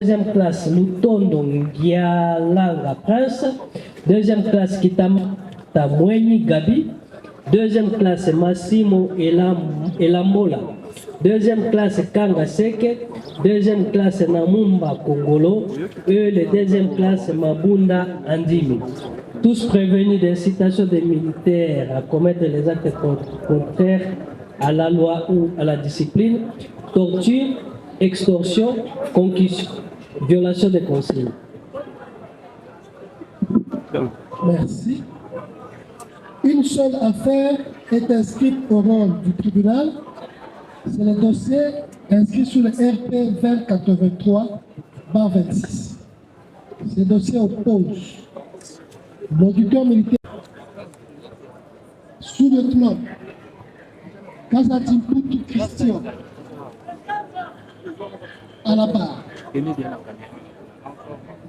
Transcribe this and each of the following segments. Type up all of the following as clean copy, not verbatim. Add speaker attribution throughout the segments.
Speaker 1: Deuxième classe, Lutondo Ngialanga Prince. Deuxième classe, Kitamta Mweni Gabi. Deuxième classe, Massimo Elamola. Deuxième classe, Kanga Seke. Deuxième classe, Namumba Kongolo. Et le deuxième classe, Mabunda Andimi. Tous prévenus d'incitation des militaires à commettre les actes contraires à la loi ou à la discipline, torture, extorsion, concussion, violation des consignes.
Speaker 2: Merci. Une seule affaire est inscrite au rôle du tribunal. C'est le dossier inscrit sur le RP 2083-26. Ce dossier oppose l'auditeur militaire sous-lieutenant Kazatimputu Christian à la barre.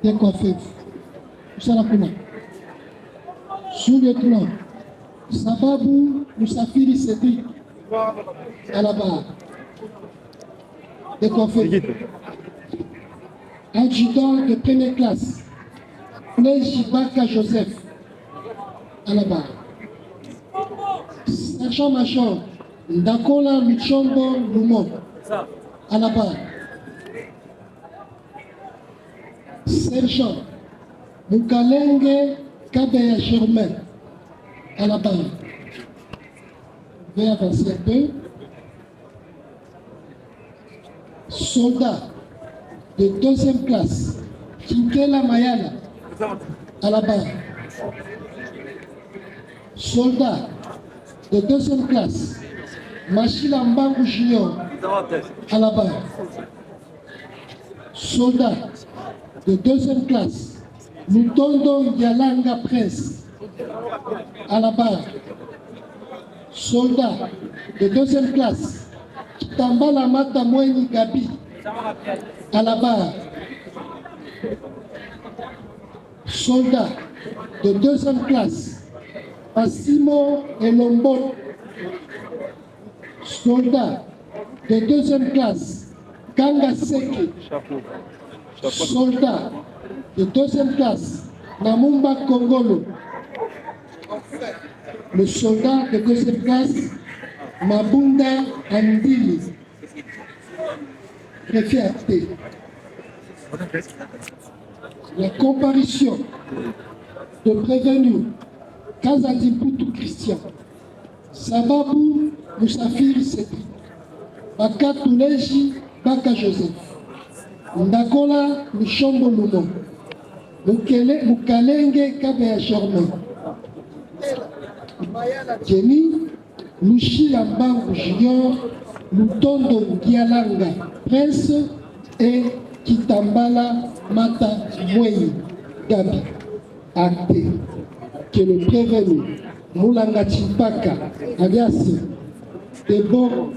Speaker 2: Décoiffé. Sous-lieutenant Sababou Moussafiri Cédric à la barre. Décoiffé. Adjudant de première classe Nejibaka Joseph à la barre. Sergent-major Ndakola Michombo Lumon à la barre. Sergent Mukalenge Kabeya Germain à la barre. Veuillez avancer un peu. Soldat de deuxième classe Kinkela Mayala à la barre. Soldat de deuxième classe Machila Mbangu Junior à la barre. Soldat de deuxième classe Lutondo Yalanga Prince à la barre. Soldat de deuxième classe Kitambala Mata Mweni Gabi à la barre. Soldat de deuxième classe Massimo Elombo. Soldat de deuxième classe Kanga Seke. Soldat de deuxième classe Namumba Kongolo. Le soldat de deuxième classe Mabunda Andili. Greffier acté. La comparution de prévenu Kazatimputu Christian, Sababou Moussafiri Cédric, Baka Tuleji Baka Joseph, Ndakola Michombo Lumo, Mukalenge Kabeya Germain, Jenny Lushila Mbangu Junior, Lutondo Ngialanga Prince et Kitambala Mata Mweni Gabi. Acté que le prévenu Moulanga Chipaka alias Debo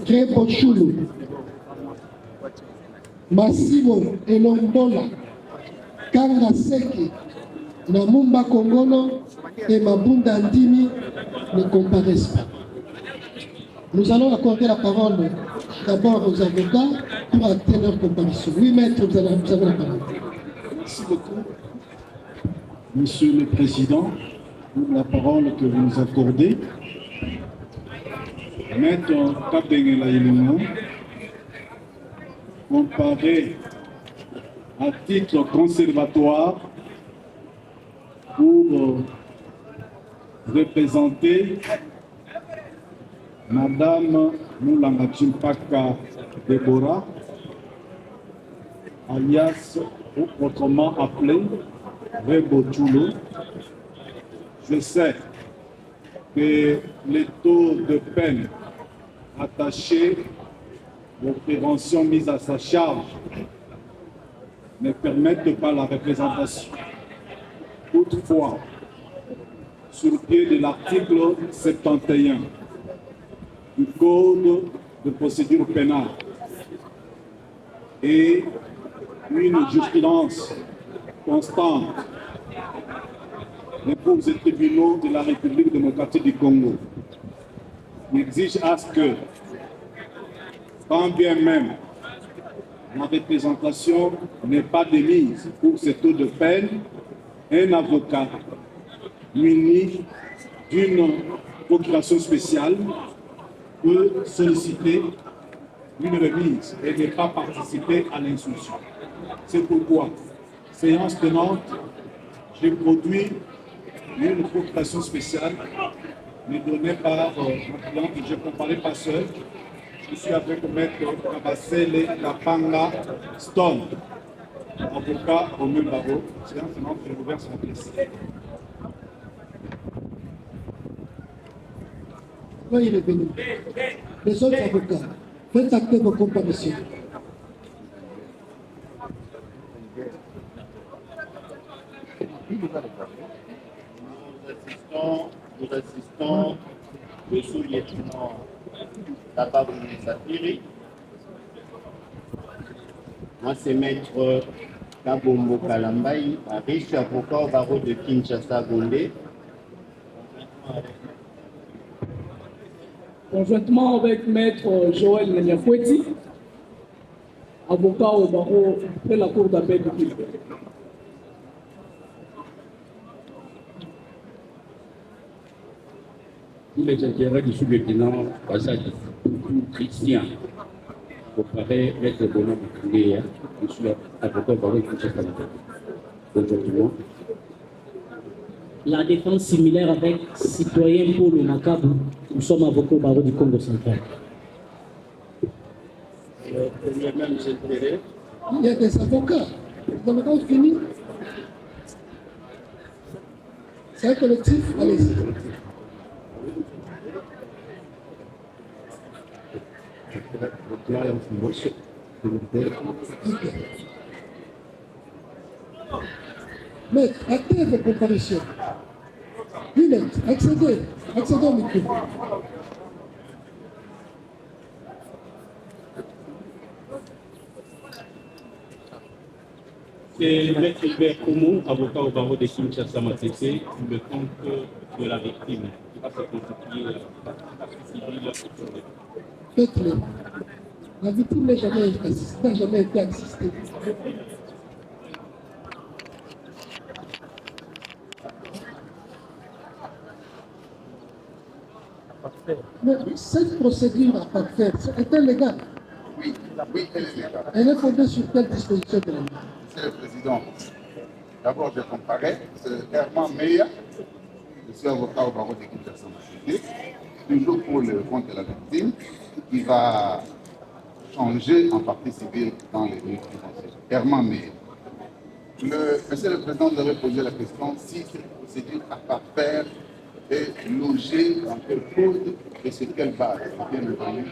Speaker 2: Rebochulu Massimo Elombola Kanga Seke Namumba Kongolo et Mabunda Ndimi ne comparaissent pas. Nous allons accorder la parole d'abord aux avocats pour acter leur comparution. Oui, maître, vous avez la parole.
Speaker 3: Merci beaucoup, Monsieur le Président, pour la parole que vous nous accordez. Maître Kapengela Ilunga, comparé à titre conservatoire pour représenter Madame Moulanga Chimpaka Deborah, alias autrement appelée Rebo Chulo. Je sais que les taux de peine attachés aux préventions mises à sa charge ne permettent pas la représentation. Toutefois, sur le pied de l'article 71 du Code de procédure pénale et une jurisprudence constante des cours et tribunaux de la République démocratique du Congo n'exige à ce que, quand bien même ma représentation n'est pas de mise pour ce taux de peine. Un avocat muni d'une procuration spéciale peut solliciter une remise et ne pas participer à l'instruction. C'est pourquoi, séance tenante, j'ai produit une procuration spéciale me donnée par mon client que j'ai comparé pas seul. Je suis avec Maître Kabasele Kapanga Stone, avocat au même barreau. Séance tenante, je vous verse la pièce.
Speaker 2: Veuillez revenir. Les autres avocats, faites acter vos comparaisons.
Speaker 4: Nous assistons le sous-lieutenant Tababu Safiri. Moi, c'est Maître Kabombo Kalambaï, riche avocat au barreau de Kinshasa Gondé.
Speaker 5: Conjointement avec Maître Joël Nyafoueti, avocat au barreau de la Cour d'appel du Québec.
Speaker 6: Tous les intérêts du sous-lieutenant Passage Christian, comparé Maître Bonhomme Kounéa, je suis avocat au barreau de Kinshasa. Conjointement.
Speaker 7: La défense similaire avec citoyen Paul Makabu, nous sommes avocats au barreau du Congo central.
Speaker 4: Les mêmes intérêts.
Speaker 2: Il y a des avocats. Vous avez encore fini? C'est un collectif, allez-y. Maître, actez vos comparaisons. Lunette, accédez au micro.
Speaker 6: C'est Maître Hubert Koumou, avocat au barreau de Kinshasa Matete, le compte de la victime qui va se constituer civile.
Speaker 2: Faites-le. La victime n'a jamais été assistée. Mais cette procédure à parfaire, est-elle légale?
Speaker 8: Oui, elle est légale.
Speaker 2: Elle est fondée sur quelle disposition de la loi?
Speaker 8: Monsieur le Président, d'abord je comparais, c'est Herman Meyer, je suis avocat au barreau de Kinshasa, toujours pour le compte de la victime, qui va changer en partie civile dans les minutes financières. Herman Meyer. Monsieur le Président, vous avez posé la question si cette procédure à parfaire est logée dans quel code et sur quelle base, bien entendu.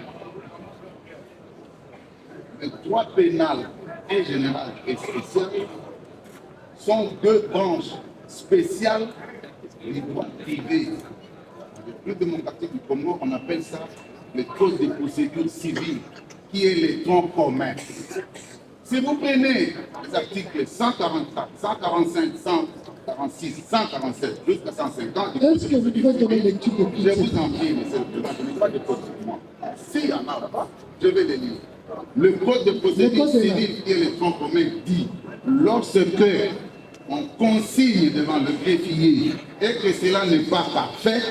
Speaker 8: Le droit pénal et général et spécial sont deux branches spéciales du droit privé. Avec plus de mon quartier du Congo, on appelle ça le code de procédure civile, qui est le tronc commun. Si vous prenez les articles 144, 145, 146, 147 jusqu'à 150,
Speaker 2: est-ce que vous pouvez donner lecture de
Speaker 8: je vous en prie, monsieur le Président, je n'ai pas de code sur moi. S'il y en a là-bas, je vais les lire. Le code de procédure civile qui est le tronc commun dit lorsque on consigne devant le greffier et que cela n'est pas parfait,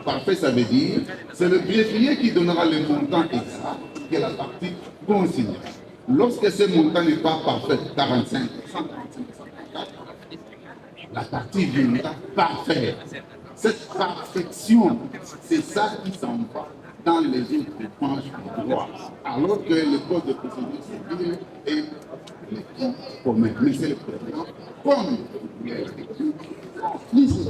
Speaker 8: parfait ça veut dire c'est le greffier qui donnera le montant exact qui est la partie consignée. Lorsque ce montant n'est pas parfait, 45, 145, 144, la partie viendra parfaite. Cette perfection, c'est ça qui s'en va dans les autres branches du droit. Alors que le code de procédure civile est le tronc commun. Mais c'est le président, comme il a été
Speaker 2: lisez.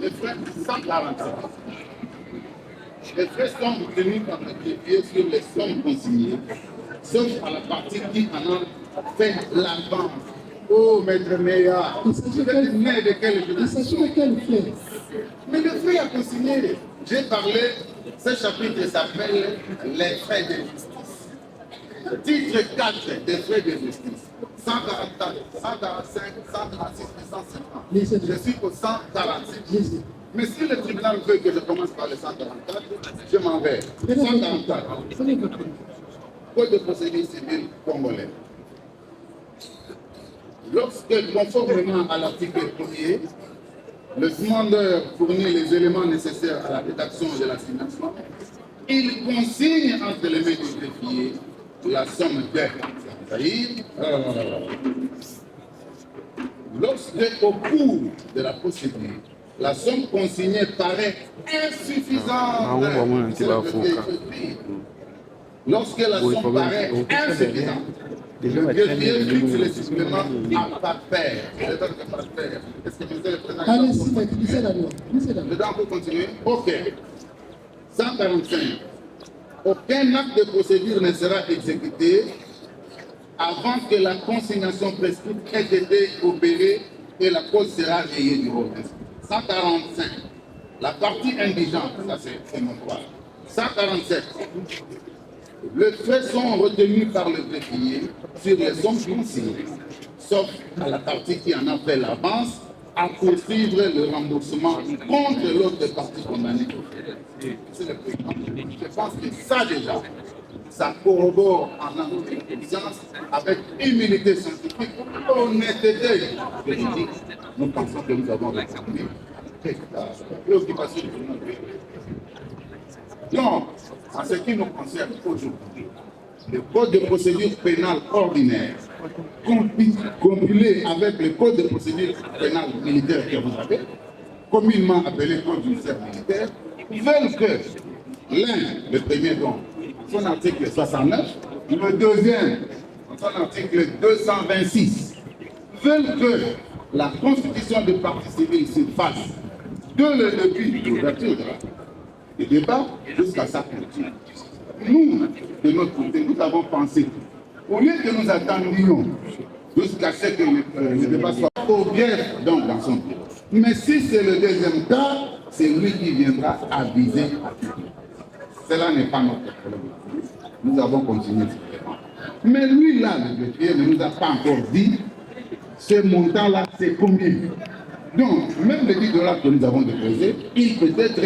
Speaker 8: les frais 147. Les frais sont obtenus par le greffier sur les sommes consignées, sauf à la partie qui en a fait l'avance. Oh, maître Meya,
Speaker 2: Il s'agit de quel fait?
Speaker 8: Mais le frais à consigner, j'ai parlé, ce chapitre s'appelle les frais de justice. Titre 4 des frais de justice. 144, 145, 136 et 150. Je suis au 146. Mais si le tribunal veut que je commence par le 144, je m'en vais. 144. Code de procédure civile congolais. Lorsque, conformément à l'article 1er, le demandeur fournit les éléments nécessaires à la rédaction de l'assignation, il consigne entre les mains du greffier la somme de. Lorsque, au cours de la procédure, la somme consignée paraît insuffisante, lorsque la somme paraît insuffisante, le greffier fixe les suppléments à parfaire. Est-ce que vous avez présent?
Speaker 2: Allez-y, maître, lisez la loi.
Speaker 8: Le temps pour continuer? Ok. 145. Aucun acte de procédure ne sera exécuté avant que la consignation prescrite ait été opérée et la cause sera rayée du registre. 145. La partie indigente, ça c'est mon droit. 147. Les frais sont retenus par le greffier sur les sommes consignées, sauf à la partie qui en a fait l'avance, à poursuivre le remboursement contre l'autre partie condamnée. C'est le président. Je pense que ça déjà, ça corrobore en intelligence avec humilité scientifique, honnêteté juridique. Nous pensons que nous avons répondu à la préoccupation du monde. Donc, en ce qui nous concerne aujourd'hui, le code de procédure pénale ordinaire, compilé avec le code de procédure pénale militaire que vous avez, communément appelé code judiciaire militaire, veulent que l'un, le premier donc, son article 69, le deuxième, son article 226, veulent que la constitution de partie civile se fasse de le début de l'ouverture du débat jusqu'à sa clôture. Nous, de notre côté, nous avons pensé, au lieu que nous attendions jusqu'à ce que le débat soit au greffe, donc dans son bureau. Mais si c'est le deuxième cas, c'est lui qui viendra aviser. Cela n'est pas notre problème. Nous avons continué. Mais lui, là, le greffier ne nous a pas encore dit ce montant-là, c'est combien. Donc, même les 10 $ que nous avons déposés, il peut être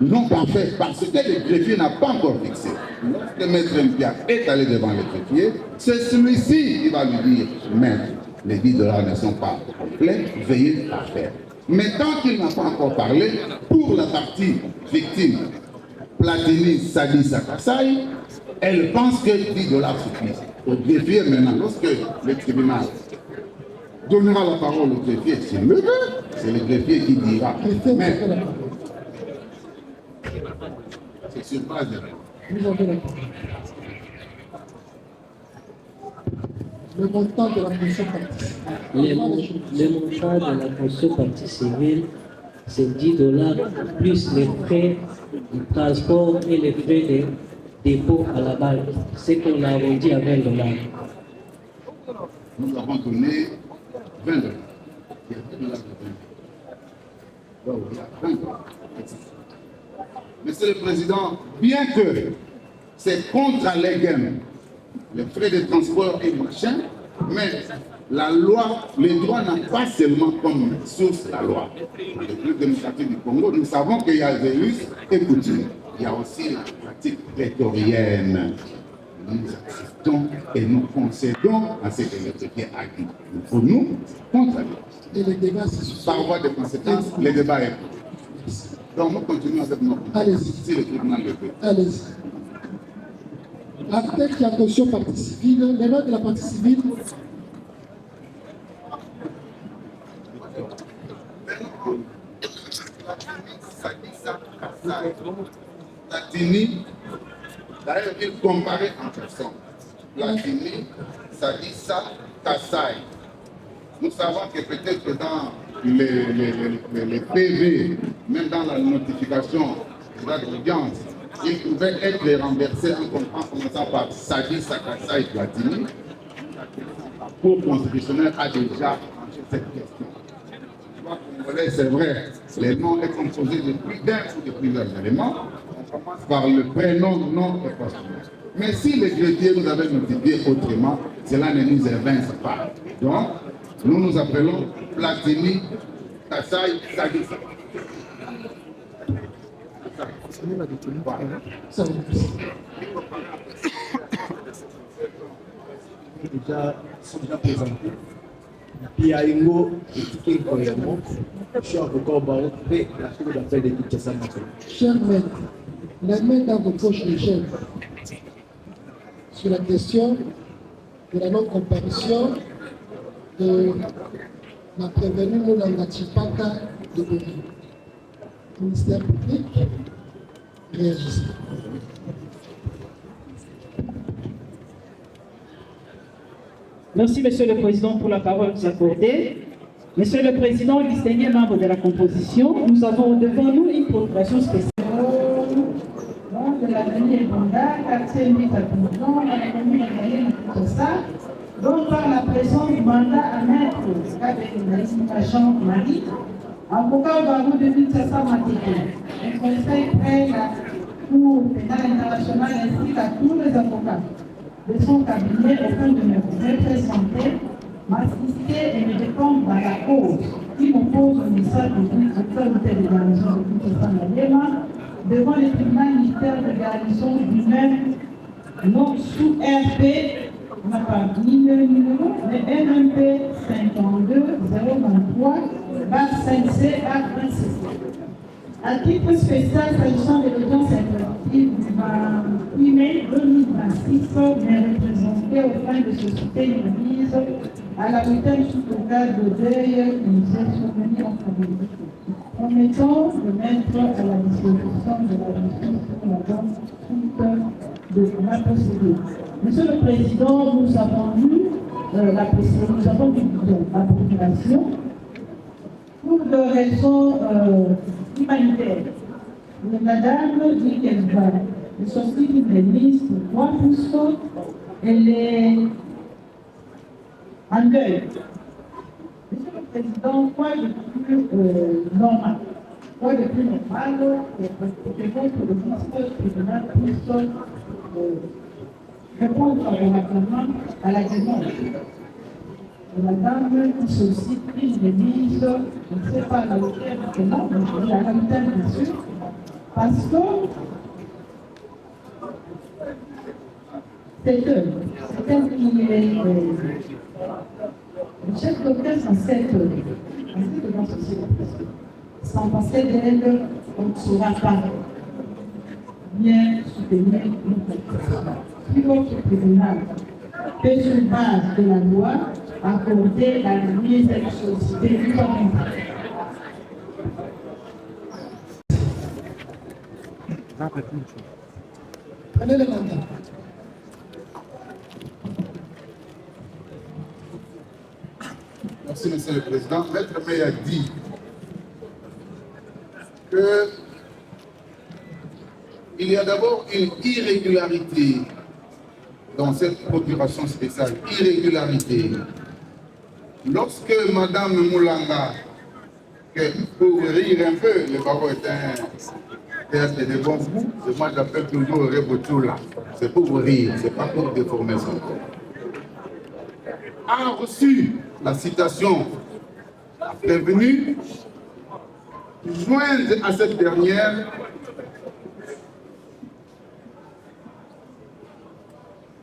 Speaker 8: non parfait parce que le greffier n'a pas encore fixé. Lorsque Maître Mpia est allé devant le greffier, c'est celui-ci qui va lui dire, Maître, les 10 $ ne sont pas complets, veuillez à faire. Mais tant qu'il n'a pas encore parlé, pour la partie victime, Platini Sadi Sakasai, elle pense que 10 $ suffisent. Au greffier maintenant, lorsque le tribunal donnera la parole au greffier, c'est le greffier qui dira. Mais c'est sur base de
Speaker 2: le montant de la caution partie civile.
Speaker 1: Le montant de la caution partie civile, c'est 10 $ plus les frais de transport et les frais de dépôt à la banque. C'est qu'on a arrondi à 20 $.
Speaker 8: Nous avons donné 20 $. Il y a 10 $ de 20 $. Donc, il y a 20 $. Monsieur le Président, bien que c'est contre-allégem, les frais de transport et machin, mais la loi, le droit n'a pas seulement comme source la loi. Dans le République démocratique du Congo, nous savons qu'il y a des us et coutumes. Il y a aussi la pratique prétorienne. Nous acceptons et nous concédons à ce que le greffier a dit. Pour nous, contre-allégem.
Speaker 2: Et le débat, c'est
Speaker 8: par voie de conséquence, le débat est. Donc nous continuons avec notre.
Speaker 2: Allez-y.
Speaker 8: Si le tribunal le veut.
Speaker 2: Allez-y. Avec la caution partie civile, les notes de la partie civile.
Speaker 8: Platini, d'ailleurs, il comparait en personne. Platini, Sadissa, Kassai. Nous savons que peut-être dans les PV, même dans la notification de la d'audience, il pouvait être renversé en commençant par Sadissa, Kassai, Platini. La Cour constitutionnelle a déjà tranché cette question. C'est vrai, les noms est composé de plus d'un ou de plusieurs éléments. On commence par le prénom, nom et posthume. Mais si les greffiers nous avaient multiplié autrement, cela ne nous évince pas. Donc, nous nous appelons Platini Kassai Sagisa.
Speaker 9: Déjà présenté. Puis à Ingo, et Koyamo, je suis avocat au barreau et la cour d'appel de Kinshasa.
Speaker 2: Cher maître, la main dans vos poches légères sur la question de la non-comparution de la prévenue Moulanga Chipaka de Boni. Ministère public, réagissez.
Speaker 10: Merci, Monsieur le Président, pour la parole que vous accordez. Monsieur le Président, distingués membres de la composition, nous avons devant nous une procuration spéciale. De l'avenue Bonda, quartier Mita-Pondon, à la commune de Kinshasa, dont par la présence du mandat à maître agent Marie, avocat au barreau de Kinshasa Mateke. Le Conseil près la Cour pénale internationale ainsi qu'à tous les avocats de son cabinet afin de me représenter, m'assister et me défendre dans la cause qui m'oppose au ministère public autorité de garnison de Kinshasa devant le tribunal militaire de garnison du même nom sous RP, on n'a pas ni le numéro, mais MMP 52-023, base 5C, acte 26. À titre spécial, s'agissant de l'audience interactive du 28 mai 2026, mais représenté au fin de susciter une remise à la brutale sous-total de deuil qui nous est survenue en famille. Promettons de mettre à la disposition de la justice pour la bonne suite de la procédure. Monsieur le Président, nous avons vu la procédure, nous avons vu la procuration pour des raisons humanitaires. Madame dit qu'elle va sortir une liste de 3%, elle est en deuil. Monsieur le Président, quoi de plus normal? Quoi de plus normal que votre ministre tribunal puisse répondre favorablement à la demande? Madame qui sollicite une remise, je ne sais pas la hauteur maintenant, mais la capitale bien sûr, parce que c'est elle qui est le chef d'orchestre en cette grande société. Sans passer d'elle, on ne saura pas bien soutenir une si votre tribunal peut, sur base de la loi, accorder la remise et solliciter du temps.
Speaker 2: Prenez le mandat.
Speaker 8: Merci, Monsieur le Président. Maître May a dit que il y a d'abord une irrégularité dans cette procuration spéciale. Irrégularité. Lorsque Madame Moulanga, pour rire un peu, le barreau est un théâtre de bons goûts, et moi j'appelle toujours Rebotoula. C'est pour rire, c'est pas pour déformer son corps. A reçu la citation prévenue, jointe à cette dernière,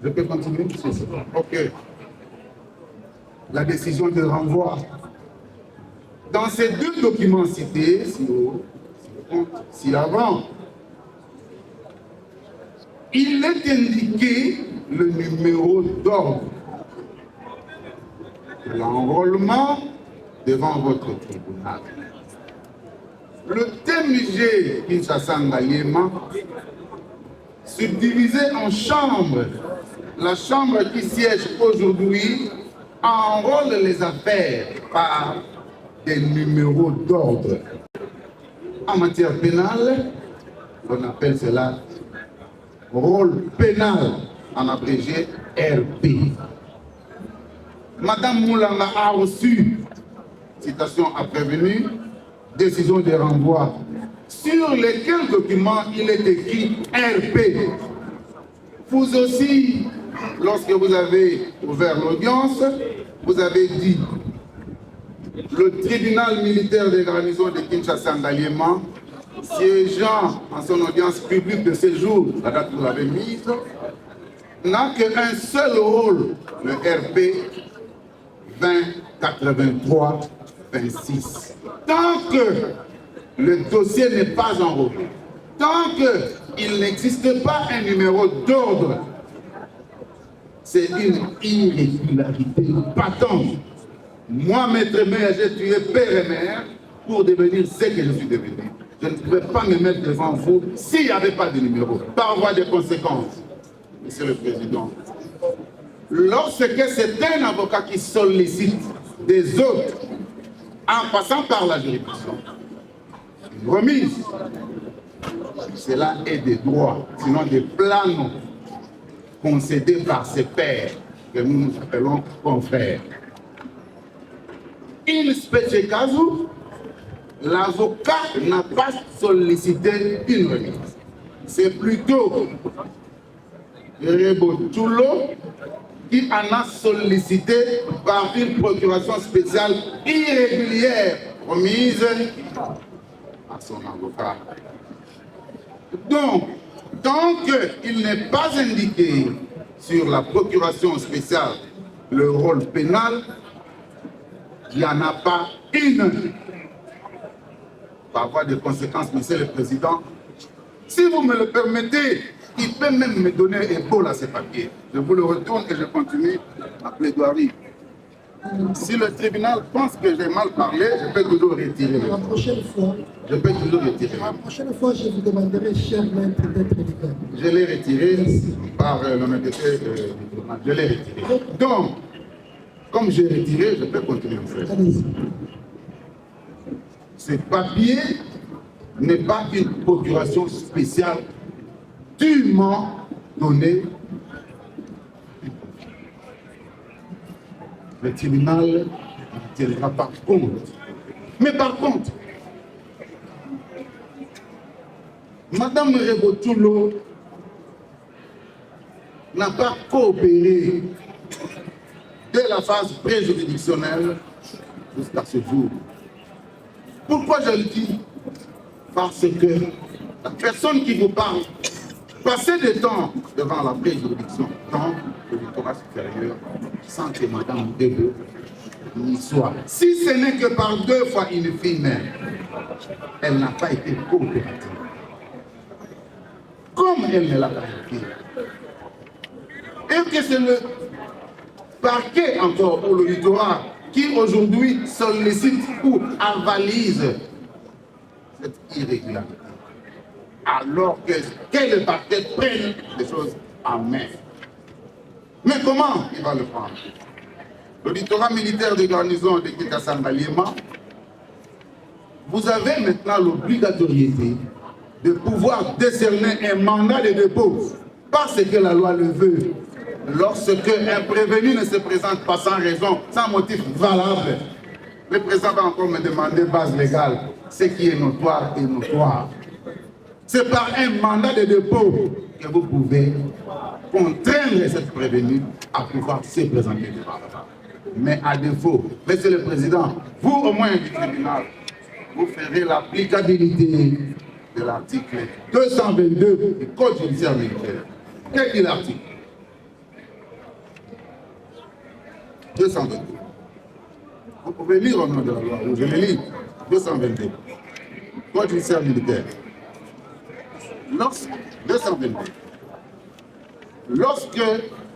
Speaker 8: je peux continuer? Ok. La décision de renvoi. Dans ces deux documents cités, ci-avant, il est indiqué le numéro d'ordre de l'enrôlement devant votre tribunal. Le TMG Kinshasa Ngaliema, subdivisé en chambres, la chambre qui siège aujourd'hui enrôle les affaires par des numéros d'ordre. En matière pénale, on appelle cela rôle pénal, en abrégé RP. Madame Moulanga a reçu, citation à prévenu, décision de renvoi, sur lesquels documents il est écrit RP. Vous aussi, lorsque vous avez ouvert l'audience, vous avez dit le tribunal militaire des garnisons de Kinshasa Ngaliema, siégeant en son audience publique de ce jour, la date que vous l'avez mise, n'a qu'un seul rôle, le RP 2083-26. Tant que le dossier n'est pas enrôlé, tant qu'il n'existe pas un numéro d'ordre, c'est une irrégularité patente. Moi, Maître Maire, j'ai tué père et mère pour devenir ce que je suis devenu. Je ne pouvais pas me mettre devant vous s'il n'y avait pas de numéro. Par voie de conséquences, Monsieur le Président, lorsque c'est un avocat qui sollicite des autres en passant par la juridiction, une remise, cela est des droits, sinon des plans concédés par ses pairs, que nous nous appelons confrères. In specie casu, l'avocat n'a pas sollicité une remise. C'est plutôt Rebotulo qui en a sollicité par une procuration spéciale irrégulière remise à son avocat. Donc, tant qu'il n'est pas indiqué sur la procuration spéciale le rôle pénal, il n'y en a pas une. Par voie de conséquence, Monsieur le Président, si vous me le permettez, il peut même me donner un bol à ces papiers. Je vous le retourne et je continue ma plaidoirie. Si le tribunal pense que j'ai mal parlé, je peux toujours retirer.
Speaker 2: La prochaine fois,
Speaker 8: je peux toujours retirer.
Speaker 2: La prochaine fois, je vous demanderai, cher maître, d'être égal.
Speaker 8: Je l'ai retiré par l'honnêteté du tribunal. Je l'ai retiré. Donc, comme j'ai retiré, je peux continuer à faire. Ce papier n'est pas une procuration spéciale dûment donnée. Le tribunal ne tiendra pas compte. Mais par contre, Madame Rebotulo n'a pas coopéré dès la phase préjuridictionnelle jusqu'à ce jour. Pourquoi je le dis? Parce que la personne qui vous parle passait du temps devant la préjuridiction dans le littoral supérieur sans que Madame Debo n'y soit. Si ce n'est que par 2 fois une fille mère, elle n'a pas été coopérative. Comme elle ne l'a pas été. Et que c'est le parquet encore pour le littoral qui aujourd'hui sollicite ou avalise cette irrégularité. Alors que le parquet prenne les choses en main. Mais comment il va le prendre? Le littoral militaire de garnison de Kinshasa Ngaliema, vous avez maintenant l'obligatoriété de pouvoir décerner un mandat de dépôt parce que la loi le veut. Lorsque un prévenu ne se présente pas sans raison, sans motif valable, le président va encore me demander base légale. Ce qui est notoire est notoire. C'est par un mandat de dépôt que vous pouvez contraindre cette prévenue à pouvoir se présenter devant la barre. Mais à défaut, Monsieur le Président, vous au moins du tribunal, vous ferez l'applicabilité de l'article 222 du Code judiciaire militaire. Quel est l'article? 222. Vous pouvez lire au nom de la loi, je le lis. 222. Code judiciaire militaire. 222.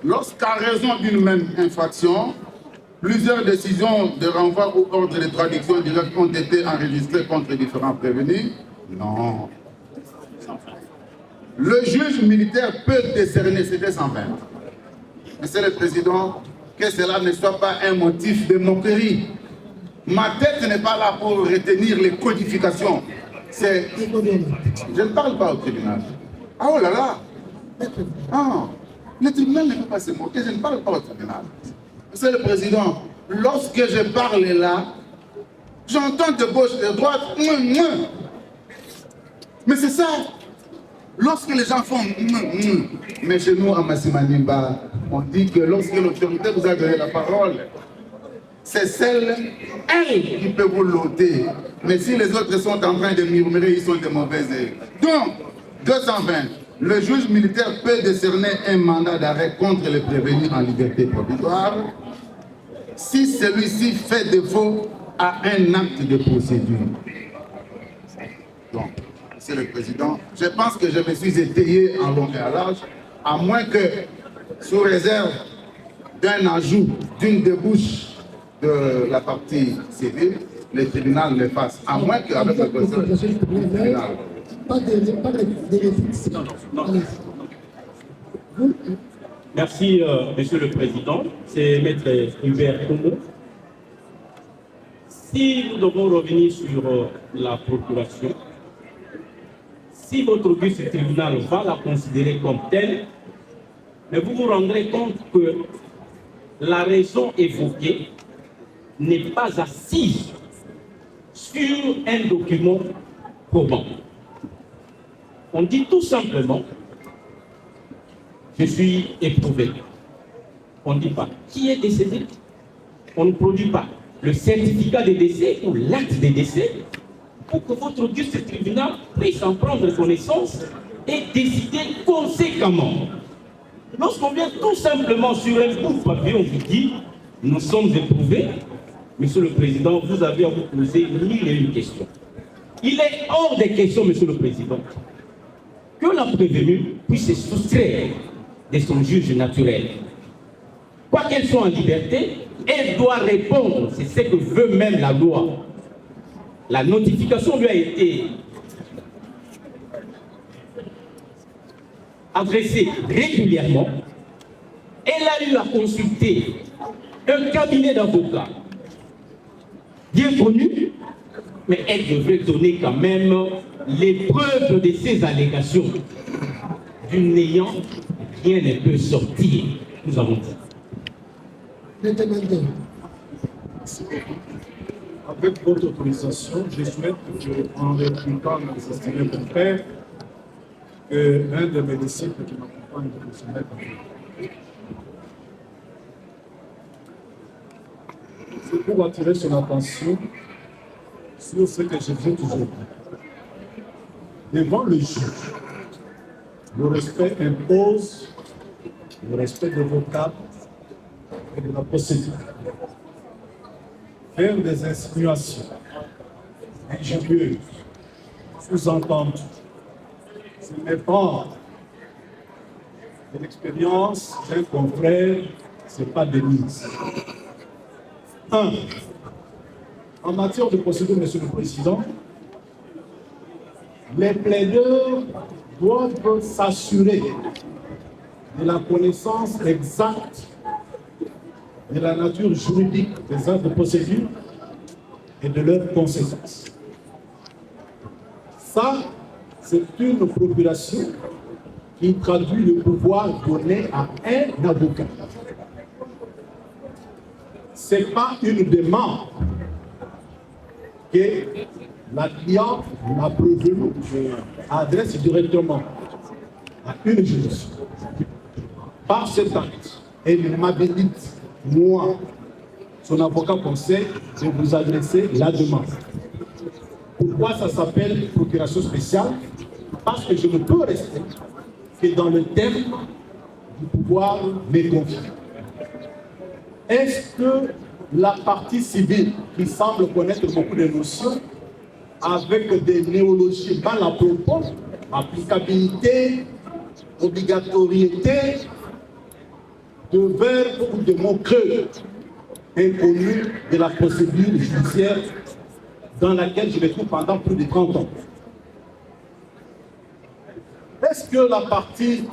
Speaker 8: Lorsqu'à raison d'une même infraction, plusieurs décisions de renvoi ou ordre de traduction directe ont été enregistrées contre différents prévenus, non. Le juge militaire peut décerner, c'était 120. Monsieur le Président, que cela ne soit pas un motif de moquerie. Ma tête n'est pas là pour retenir les codifications. Je ne parle pas au tribunal. Ah oh là là. Ah, le tribunal ne peut pas se moquer, je ne parle pas au tribunal. Monsieur le Président, lorsque je parle là, j'entends de gauche et de droite, mais c'est ça. Lorsque les gens font mais chez nous, à Massimanimba, on dit que lorsque l'autorité vous a donné la parole, c'est celle, elle, qui peut vous l'ôter. Mais si les autres sont en train de murmurer, ils sont de mauvaises. Donc, 220, le juge militaire peut décerner un mandat d'arrêt contre le prévenu en liberté provisoire si celui-ci fait défaut à un acte de procédure. Donc, Monsieur le Président, je pense que je me suis étayé en long et à large, à moins que, sous réserve d'un ajout, d'une débouche de la partie civile, le tribunal le fasse, à moins qu'avec le procès du tribunal.
Speaker 6: Merci, Monsieur le Président. C'est Maître Hubert Combo. Si nous devons revenir sur la procuration, si votre auguste tribunal va la considérer comme telle, mais vous vous rendrez compte que la raison évoquée n'est pas assise sur un document probant. On dit tout simplement, je suis éprouvé. On ne dit pas qui est décédé. On ne produit pas le certificat de décès ou l'acte de décès pour que votre auguste tribunal puisse en prendre connaissance et décider conséquemment. Lorsqu'on vient tout simplement sur un bout de papier, on vous dit, nous sommes éprouvés, Monsieur le Président, vous avez à vous poser 1001 questions. Il est hors des questions, Monsieur le Président, que la prévenue puisse se soustraire de son juge naturel. Quoi qu'elle soit en liberté, elle doit répondre, c'est ce que veut même la loi. La notification lui a été adressée régulièrement. Elle a eu à consulter un cabinet d'avocats bien connu, mais elle devrait donner quand même les preuves de ces allégations. Du néant, rien ne peut sortir, nous avons dit.
Speaker 3: Avec votre autorisation, je souhaite, en répondant à mes estimés confrères, qu'un de mes disciples qui m'accompagne de se mettre en place. C'est pour attirer son attention sur ce que je viens toujours dire. Devant le juge, le respect impose le respect de vos cadres et de la procédure. Faire des insinuations injurieuses, sous-entendues, se méprendre de l'expérience d'un confrère, ce n'est pas de mise. 1. En matière de procédure, Monsieur le Président, les plaideurs doivent s'assurer de la connaissance exacte de la nature juridique des actes de procédure et de leurs conséquences. Ça, c'est une procuration qui traduit le pouvoir donné à un avocat. Ce n'est pas une demande que la cliente, la prévenue, adresse directement à une juridiction. Par cet acte, elle m'habilite, moi, son avocat conseil, de vous adresser la demande. Pourquoi ça s'appelle procuration spéciale? Parce que je ne peux rester que dans le terme du pouvoir me confie. Est-ce que la partie civile, qui semble connaître beaucoup de notions, avec des néologies mal à propos, applicabilité, obligatoriété, de verbes ou de mots creux inconnus de la procédure judiciaire dans laquelle je me trouve pendant plus de 30 ans. Est-ce que la partie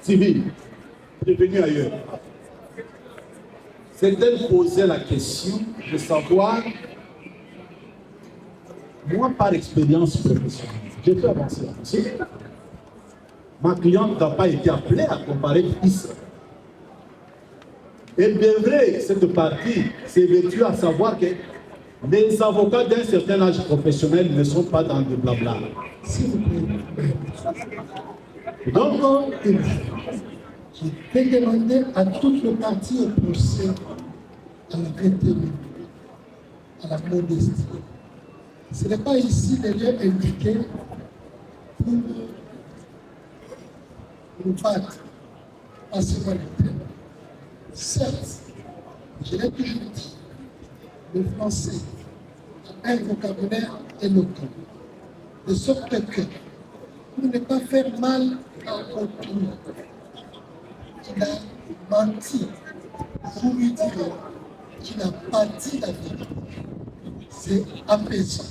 Speaker 3: civile, prévenue ailleurs, s'est-elle posé la question de savoir, moi par expérience professionnelle, j'ai fait avancer la dossier. Ma cliente n'a pas été appelée à comparer ici. Et bien vrai, cette partie s'est vêtue à savoir que Les avocats d'un certain âge professionnel ne sont pas dans le blabla.
Speaker 2: S'il vous plaît.
Speaker 3: Donc,
Speaker 2: Encore une fois, je vais demander à toutes les parties au procès à la retenue, à la modestie. Ce n'est pas ici le lieu indiqué pour nous battre. Passez-moi le terme. Certes, je l'ai toujours dit, le français a un vocabulaire éloquent, de sorte que pour ne pas faire mal à autrui, il a menti pour lui dire qu'il n'a pas dit la vérité. C'est apaisant.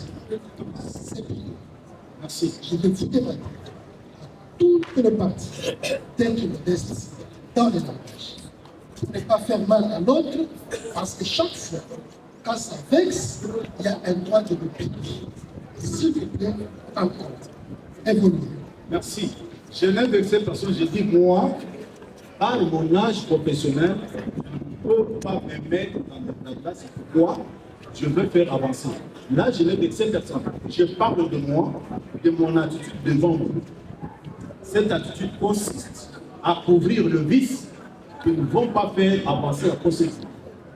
Speaker 2: C'est bien.
Speaker 3: merci.
Speaker 2: Je vais vous demander à toutes les parties d'être modestes dans les langages. Pour ne pas faire mal à l'autre, parce que chaque fois, quand ça vexe, il y a un droit de réplique. S'il vous plaît, encore, évoluez.
Speaker 3: Merci. Je n'ai vexé personne, je dis moi, par mon âge professionnel, je ne peux pas me mettre dans la place. Pourquoi je veux faire avancer. Là, je n'ai vexé personne. Je parle de moi, de mon attitude devant vous. Cette attitude consiste à couvrir le vice qui ne vont pas faire avancer la procédure.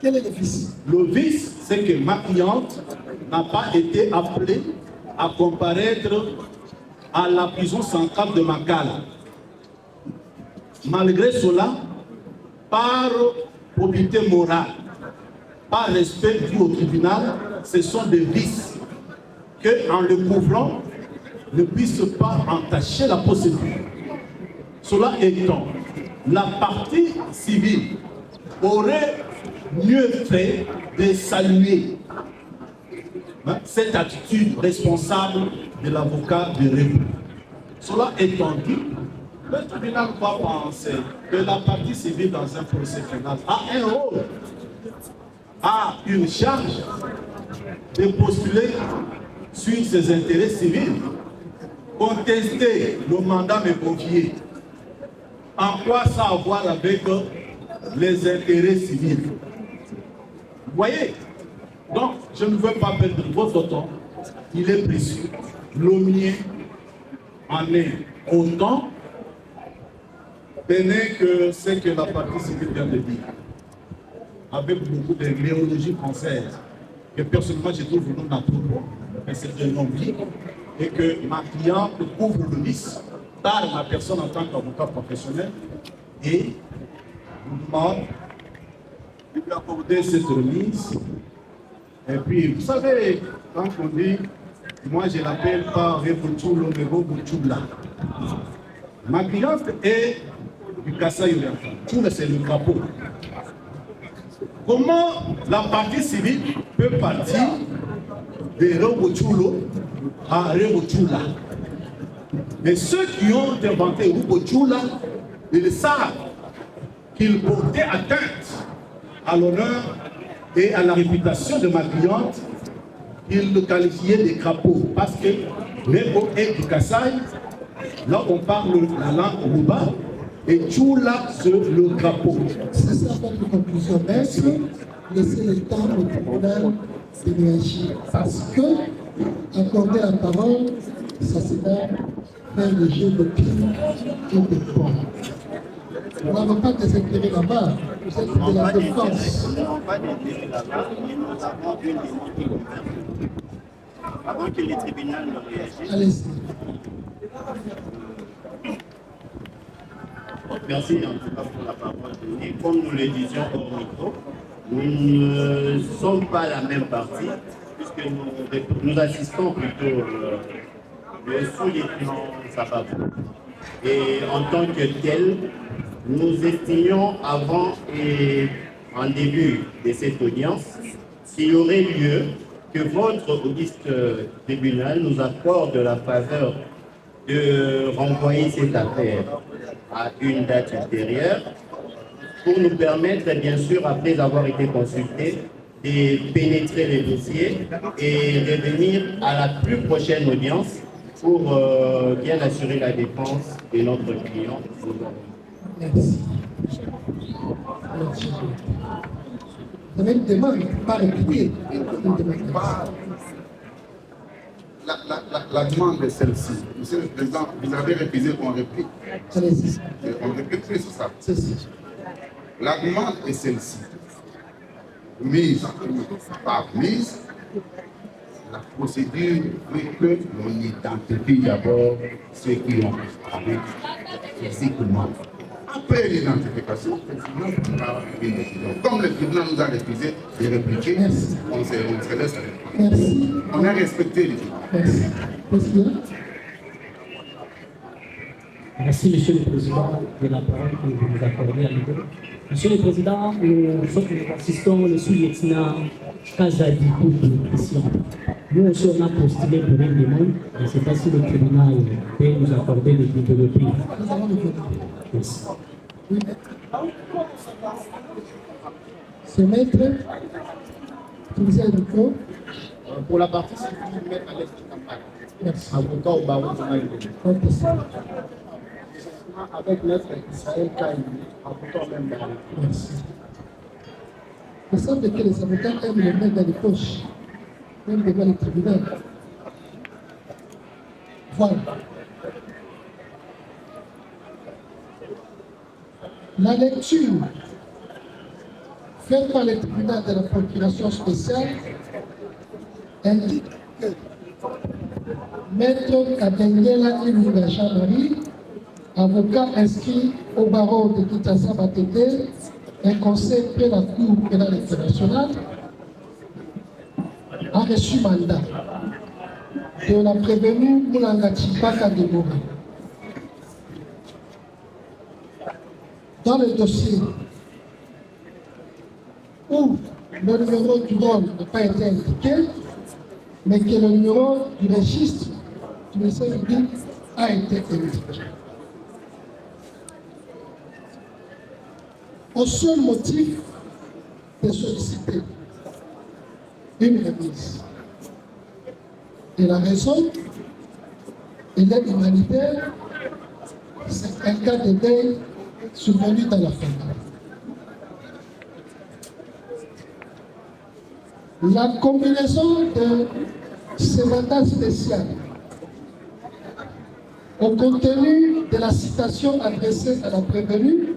Speaker 2: Quel est le vice?
Speaker 3: Le vice, c'est que ma cliente n'a pas été appelée à comparaître à la prison centrale de Makala. Malgré cela, par probité morale, par respect dû au tribunal, ce sont des vices que, en le couvrant, ne puissent pas entacher la procédure. Cela étant, la partie civile aurait mieux fait de saluer cette attitude responsable de l'avocat de République. Cela étant dit, le tribunal va penser que la partie civile dans un procès pénal a un rôle, a une charge de postuler sur ses intérêts civils, contester le mandat me confié. En quoi ça a à voir avec les intérêts civils? Vous voyez? Donc, je ne veux pas perdre votre temps. Il est précieux. Le mien en est autant. Tenez que c'est que la partie civile vient de dire. Avec beaucoup de néologie française, que personnellement je trouve non approprié, mais c'est un non-vie, et que ma cliente couvre le vice par ma personne en tant qu'avocat professionnel, et vous demande de lui accorder cette remise. Et puis, vous savez, quand on dit, moi je l'appelle pas Rebouchoula, mais Rebouchoula. Ma cliente est du Kasaï oriental. Choula, c'est le drapeau. Comment la partie civile peut partir de Rebouchoula à Rebouchoula? Mais ceux qui ont inventé Rebouchoula, ils savent qu'ils portaient atteinte à l'honneur et à la réputation de ma cliente, ils le qualifiaient de crapaud. Parce que Rebo est du Kasaï, là on parle la langue Rouba, et Choula c'est le crapaud.
Speaker 2: C'est ça votre conclusion, maître. Laissez le temps au tribunal de réagir. Parce que accorder la parole, ça sera faire le jeu de pied et de poing. Vous n'avez pas des intérêts là-bas, vous êtes de la défense.
Speaker 4: Nous n'avons pas d'intérêt là-bas, mais nous avons une demande qui nous permet. Avant que les tribunaux ne réagissent.
Speaker 2: Allez-y.
Speaker 4: Merci en tout cas pour la parole donnée. Comme nous le disions hors micro, nous ne sommes pas la même partie, puisque nous assistons plutôt le sous-lieutenant Sababou. Et en tant que tel, nous estimions avant et en début de cette audience qu'il y aurait lieu que votre auguste tribunal nous accorde la faveur de renvoyer cette affaire à une date ultérieure pour nous permettre, bien sûr, après avoir été consultés, de pénétrer les dossiers et revenir à la plus prochaine audience pour bien assurer la défense de notre client.
Speaker 2: Merci. Merci. Vous avez une demande, pas répliquer.
Speaker 8: La demande est celle-ci. Monsieur le Président, vous avez refusé qu'on réplique.
Speaker 2: Allez-y.
Speaker 8: On réplique plus, c'est ça.
Speaker 2: C'est ça.
Speaker 8: La demande est celle-ci. Mise par mise, la procédure veut que l'on identifie d'abord ceux qui ont disparu physiquement. Après l'identification, le tribunal prendra une décision. Comme le tribunal nous a refusé de répliquer, on se laisse répondre.
Speaker 2: Merci.
Speaker 8: On a respecté les tribunaux.
Speaker 2: Merci. Président.
Speaker 7: Merci, Monsieur le Président, de la parole que vous nous accordez à nous. Monsieur le Président, nous assistons le sous-lieutenant Kazadi pour une question. Nous aussi, on a postulé pour une demande. Je ne sais pas si le tribunal peut nous accorder le développer. Merci.
Speaker 2: Oui. C'est maître. Utilisez le micro.
Speaker 9: Pour la partie civile, mettre à l'aise de campagne.
Speaker 2: Merci.
Speaker 9: Avocat au barreau de Mali. Avec notre Israël Kaï, avocat au même barreau.
Speaker 2: Merci. Il semble que les avocats aiment les mettre dans les poches, même devant le tribunal. Voilà. La lecture faite par le tribunal de la procuration spéciale indique que Maître Kabengela Ilunga Jean-Marie, avocat inscrit au barreau de Kinshasa Matete, un conseil près la Cour pénale internationale, a reçu mandat de la prévenue Moulanga Chipaka de Mora. Dans le dossier où le numéro du rôle n'a pas été indiqué, mais que le numéro du registre du ministère public a été indiqué. Au seul motif de solliciter une remise. Et la raison, et l'aide humanitaire, c'est un cas de deuil survenu dans la famille. La combinaison de ces mandats spéciaux au contenu de la citation adressée à la prévenue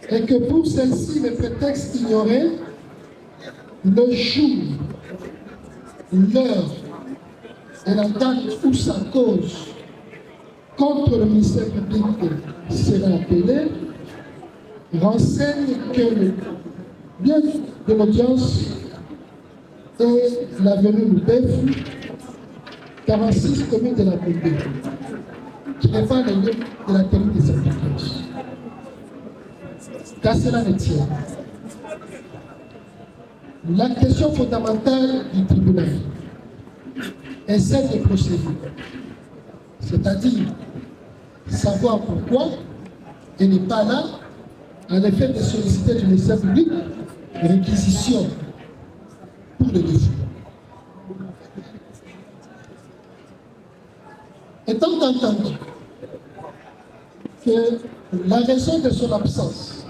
Speaker 2: et que pour celle-ci, le prétexte ignoré, le jour, l'heure et la date où sa cause contre le ministère public sera appelée, renseigne que le lieu de l'audience est l'avenue Loubef, 46 communes de la Bombée, qui n'est pas le lieu de la tenue des applications. Car cela ne tient. La question fondamentale du tribunal est celle des procédures, c'est-à-dire savoir pourquoi il n'est pas là en effet de solliciter du ministère public réquisition pour le défaut. Étant entendu que la raison de son absence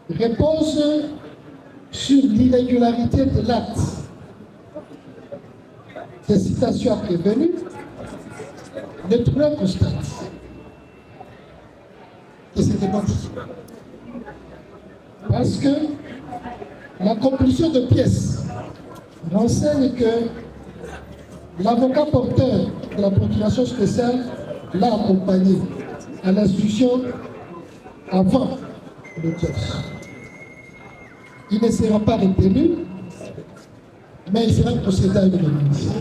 Speaker 2: repose sur l'irrégularité de l'acte de citation à prévenue, le tribunal constate que c'était pas dit. Parce que la conclusion de pièce renseigne que l'avocat porteur de la procuration spéciale l'a accompagné à l'instruction avant l'audience. Il ne sera pas retenu, mais il sera procédé à une remise.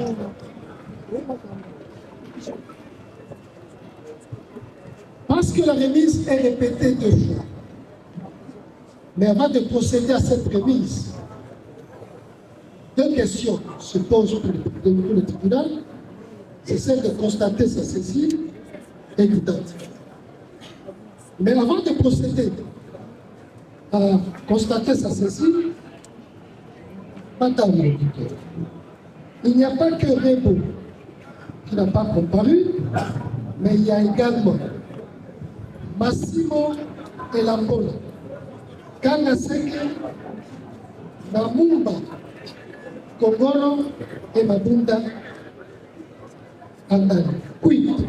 Speaker 2: Parce que la remise est répétée 2 fois. Mais avant de procéder à cette remise, 2 questions se posent pour le tribunal. C'est celle de constater sa saisine évidente. Mais avant de procéder à constater sa saisine, madame l'auditeur, il n'y a pas que Rebo qui n'a pas comparu, mais il y a également Massimo Elambola, Kanga Seke, Namumba, Kongolo et Mabunda Andani. Quid.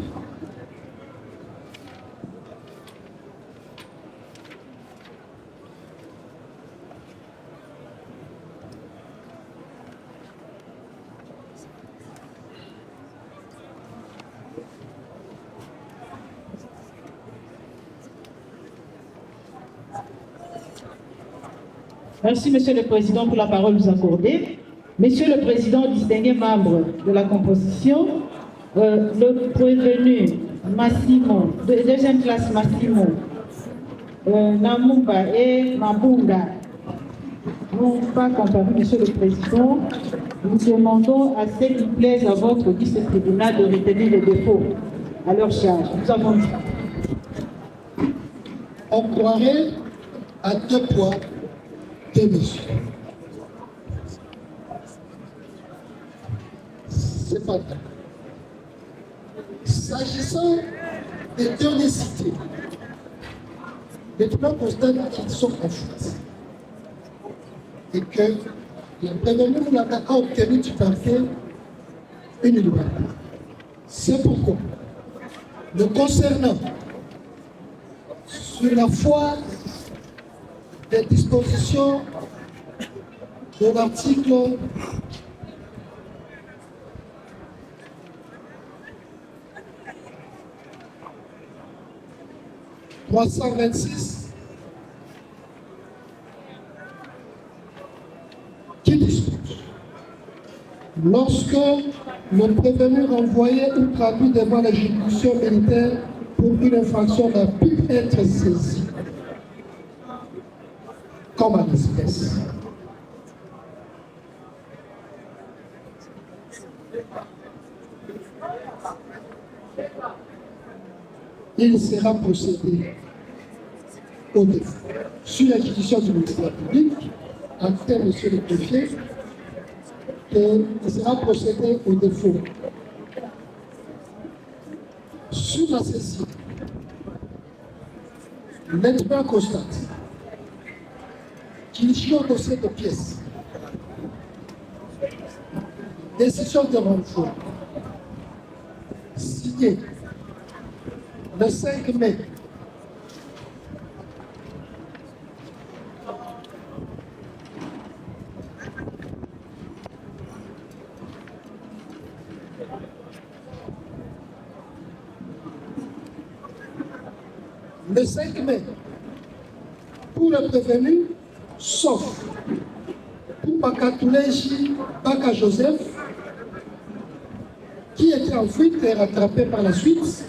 Speaker 10: Merci, Monsieur le Président, pour la parole nous accordée. Monsieur le Président, distingué membre de la composition, le prévenu Massimo, deuxième classe Massimo, Namumba et Mabunda n'ont pas comparu, Monsieur le Président. Nous demandons à ce qu'il plaise à votre vice-tribunal de retenir les défauts à leur charge. Nous avons dit.
Speaker 2: On croirait à deux poids, deux mesures. C'est pas vrai. S'agissant des derniers cités, les trois constatent qu'ils sont en fuite et que le prévenu a obtenu du parquet une liberté. C'est pourquoi, le concernant, sur la foi des dispositions de l'article 326 qui dispose: lorsque le prévenu renvoyé ou traduit devant la juridiction militaire pour une infraction n'a pu être saisi comme en espèce, il sera procédé au défaut. Sur la juridiction du ministère public, en termes, monsieur le greffier, il sera procédé au défaut. Sur la saisie, l'inspecteur constate qu'il y a un dossier de pièces, décision de renvoi, signée le 5 mai le 5 mai pour le prévenu, sauf pour Bakatoulenji Baka Joseph, qui était en fuite et rattrapé par la suite.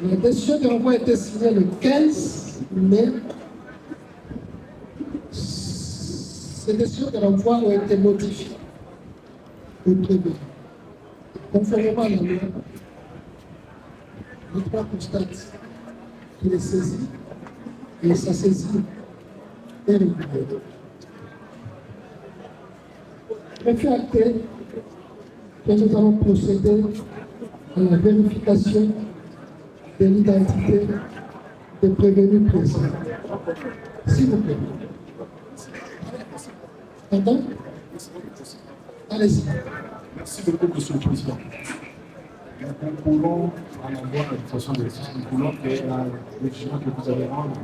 Speaker 2: La décision de renvoi a été signée le 15 mai. Ces décisions de renvoi ont été modifiées au prévenu. Conformément à la loi, le droit constate qu'il est saisi et sa saisie est régulière. Préfet acté que nous allons procéder à la vérification de l'identité des prévenus présents. S'il vous plaît. Pardon? Allez-y.
Speaker 3: Merci beaucoup, Monsieur le Président. Nous voulons, en envoie de façon de nous voulons que la décision que vous allez rendre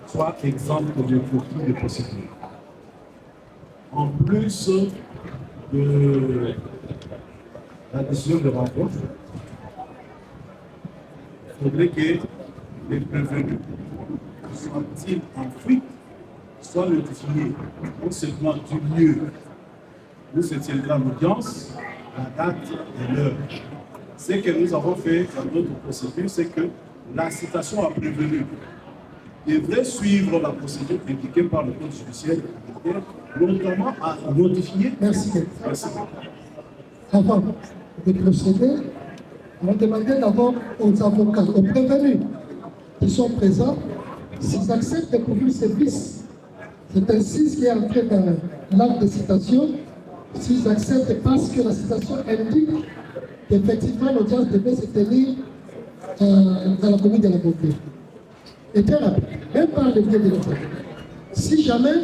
Speaker 3: soit exempte de conflit de procédure. En plus de la décision de renvoi, il faudrait que les prévenus, soient-ils en fuite, soient notifiés non seulement du lieu où se tiendra l'audience, la date et l'heure. Ce que nous avons fait dans notre procédure, c'est que la citation à prévenu devrait suivre la procédure indiquée par le Code judiciaire, notamment à notifier.
Speaker 2: Merci. Avant de procéder, on va demander d'abord aux avocats, aux prévenus qui sont présents, s'ils acceptent de couvrir ces vices. C'est ainsi ce qui est entré dans l'acte de citation, s'ils acceptent parce que la citation indique qu'effectivement l'audience devait se tenir dans la commune de la Beauté. Et très rapide, même par le biais de l'État. Si jamais,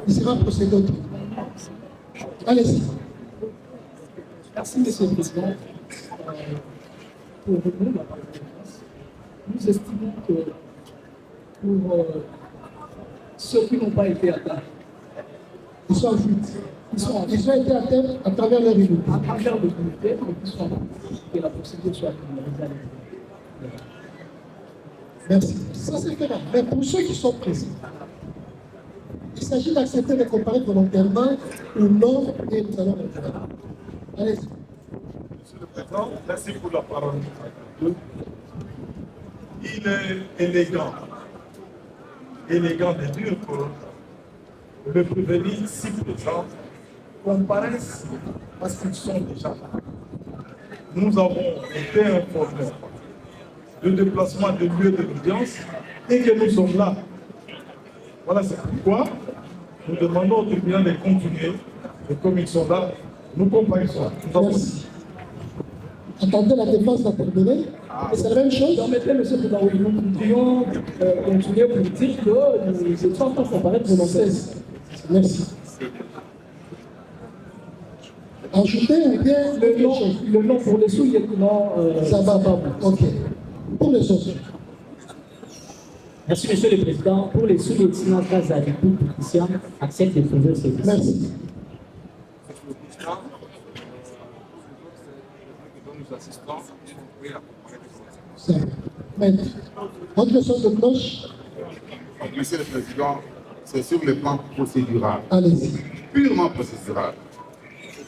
Speaker 2: il sera procédé autrement. Allez-y.
Speaker 5: Merci, Monsieur le Président. Pour répondre à la réponse, nous estimons que pour ceux qui n'ont pas été atteints,
Speaker 2: Ils sont en fuite. Ils ont été atteints à travers leur unité.
Speaker 5: à travers le comité, mais qui sont en fuite, que la procédure soit criminalisée à l'intérieur.
Speaker 2: Merci. Ça, c'est grave. Mais pour ceux qui sont présents, il s'agit d'accepter de comparer volontairement ou non, et nous allons répondre. Allez-y.
Speaker 11: Monsieur le Président, merci pour la parole. Il est élégant de dire que le prévenu, si présent, comparaissent parce qu'ils sont déjà là. Nous avons été informés du déplacement de lieu de l'audience et que nous sommes là. Voilà, c'est pourquoi nous demandons au tribunal de continuer et comme ils sont là, nous comparaissons.
Speaker 2: Merci. Attendez, la défense va terminer. Et c'est la même chose.
Speaker 5: Permettez, Monsieur le Président, oui, nous voudrions continuer pour dire que nous étions en train de comparaître volontairement.
Speaker 2: Merci. Ajoutez ou bien
Speaker 5: le nom pour les sous-lieutenants
Speaker 2: ça va pas. Ok. Pour les autres.
Speaker 7: Merci, Monsieur le Président. Pour les sous-lieutenants Kazadi pour Christian, accepte de trouver ce service.
Speaker 2: Merci. Maître, votre son de cloche.
Speaker 8: Monsieur le Président, c'est sur le plan procédural.
Speaker 2: Allez-y.
Speaker 8: Purement procédural.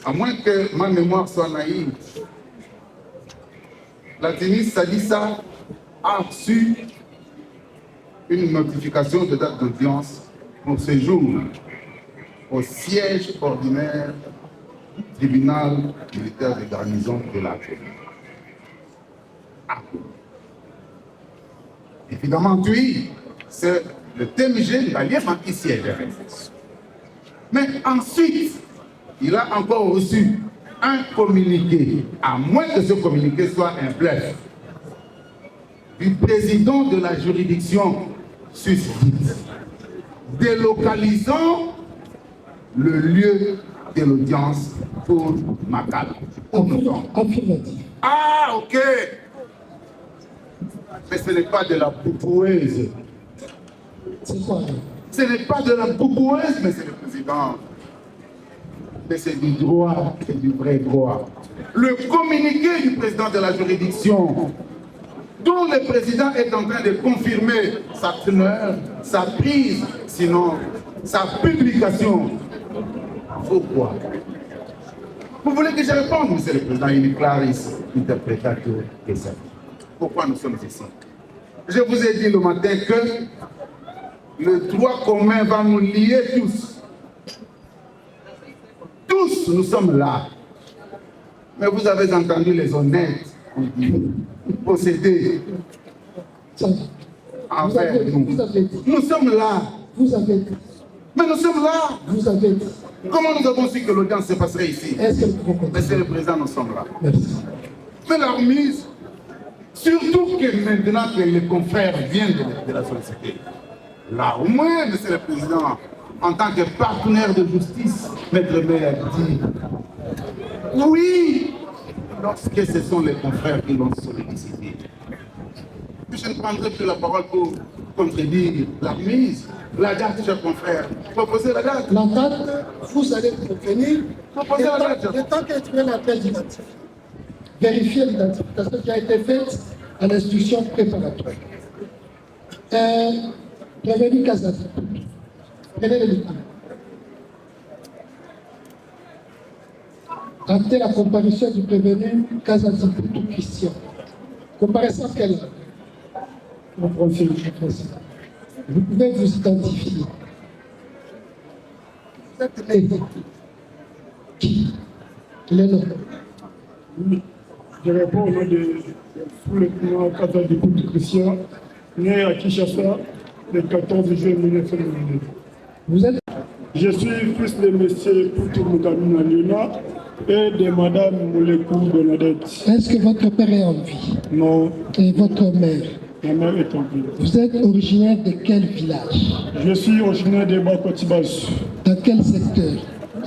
Speaker 8: À moins que ma mémoire soit naïve, la Denis Salissa a reçu une notification de date d'audience pour ce jour au siège ordinaire du tribunal militaire de garnison de la commune. Évidemment, oui, c'est le TMG Baliéman qui siège. Mais ensuite, il a encore reçu un communiqué, à moins que ce communiqué soit un bluff, du président de la juridiction susdite, délocalisant le lieu de l'audience pour Makala. Ah, ok. Mais ce n'est pas de la bouboueuse.
Speaker 2: C'est quoi?
Speaker 8: Ce n'est pas de la bouboueuse, monsieur le Président. Mais c'est du droit, c'est du vrai droit. Le communiqué du président de la juridiction, dont le président est en train de confirmer sa teneur, sa prise, sinon sa publication. Pourquoi? Vous voulez que je réponde, monsieur le Président, une claris interprétateur et ça. Pourquoi nous sommes ici? Je vous ai dit le matin que le droit commun va nous lier tous. Tous, nous sommes là. Mais vous avez entendu les honnêtes, on dit, posséder envers nous. Nous sommes là.
Speaker 2: Vous avez dit.
Speaker 8: Mais nous sommes là.
Speaker 2: Vous avez dit.
Speaker 8: Comment nous avons su que l'audience se passerait ici? Monsieur le Président, nous sommes là.
Speaker 2: Merci.
Speaker 8: Mais la remise, surtout que maintenant que les confrères viennent de la société, là au moins, Monsieur le Président, en tant que partenaire de justice, Maître Maire dit oui, lorsque ce sont les confrères qui l'ont sollicité. Je ne prendrai plus la parole pour contredire la remise. La date, chers confrères, proposez la date.
Speaker 2: La date, vous allez prévenir.
Speaker 8: Proposez la date.
Speaker 2: Le temps que tu l'appel d'identification. Vérifier l'identification qui a été faite à l'instruction préparatoire. Prévenu Kazadi. Prenez le micro. Actez la comparution du prévenu Kazadi Poutou Christian. Comparaissant quelle heure? Mon profil, vous pouvez vous identifier. Vous êtes né. Qui? Le nom.
Speaker 12: Oui. Je réponds au nom de sous-lieutenant Kazadi Poutou Christian, né à Kinshasa le 14 juin 1992.
Speaker 2: Vous êtes?
Speaker 12: Je suis fils de M. Poutou Moukamina Luna et de Mme Moulekou Bernadette.
Speaker 2: Est-ce que votre père est en vie?
Speaker 12: Non.
Speaker 2: Et votre mère?
Speaker 12: Ma mère est en vie.
Speaker 2: Vous êtes originaire de quel village?
Speaker 12: Je suis originaire de Bakotibas.
Speaker 2: Dans quel secteur?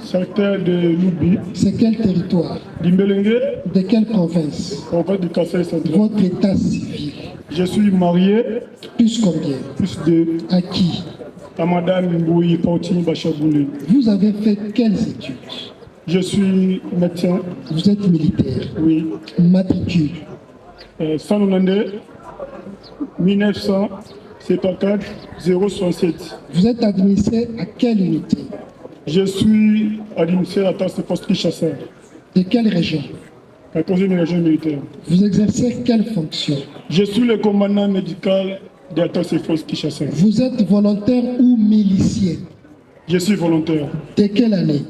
Speaker 12: Secteur de Loubi.
Speaker 2: C'est quel territoire?
Speaker 12: D'Imbelenge.
Speaker 2: De quelle province?
Speaker 12: Province du Kassai central.
Speaker 2: Votre état civil?
Speaker 12: Je suis marié.
Speaker 2: Plus combien?
Speaker 12: Plus de.
Speaker 2: À qui?
Speaker 12: À Madame Mbouyi Pautini Bachabouli.
Speaker 2: Vous avez fait quelles études?
Speaker 12: Je suis médecin.
Speaker 2: Vous êtes militaire?
Speaker 12: Oui.
Speaker 2: Matricule?
Speaker 12: 192 1974 067.
Speaker 2: Vous êtes administré à quelle unité?
Speaker 12: Je suis administré à la task force Kinshasa.
Speaker 2: De quelle région?
Speaker 12: 14e région militaire.
Speaker 2: Vous exercez quelle fonction?
Speaker 12: Je suis le commandant médical de la task force Kinshasa.
Speaker 2: Vous êtes volontaire ou milicien?
Speaker 12: Je suis volontaire.
Speaker 2: De quelle année?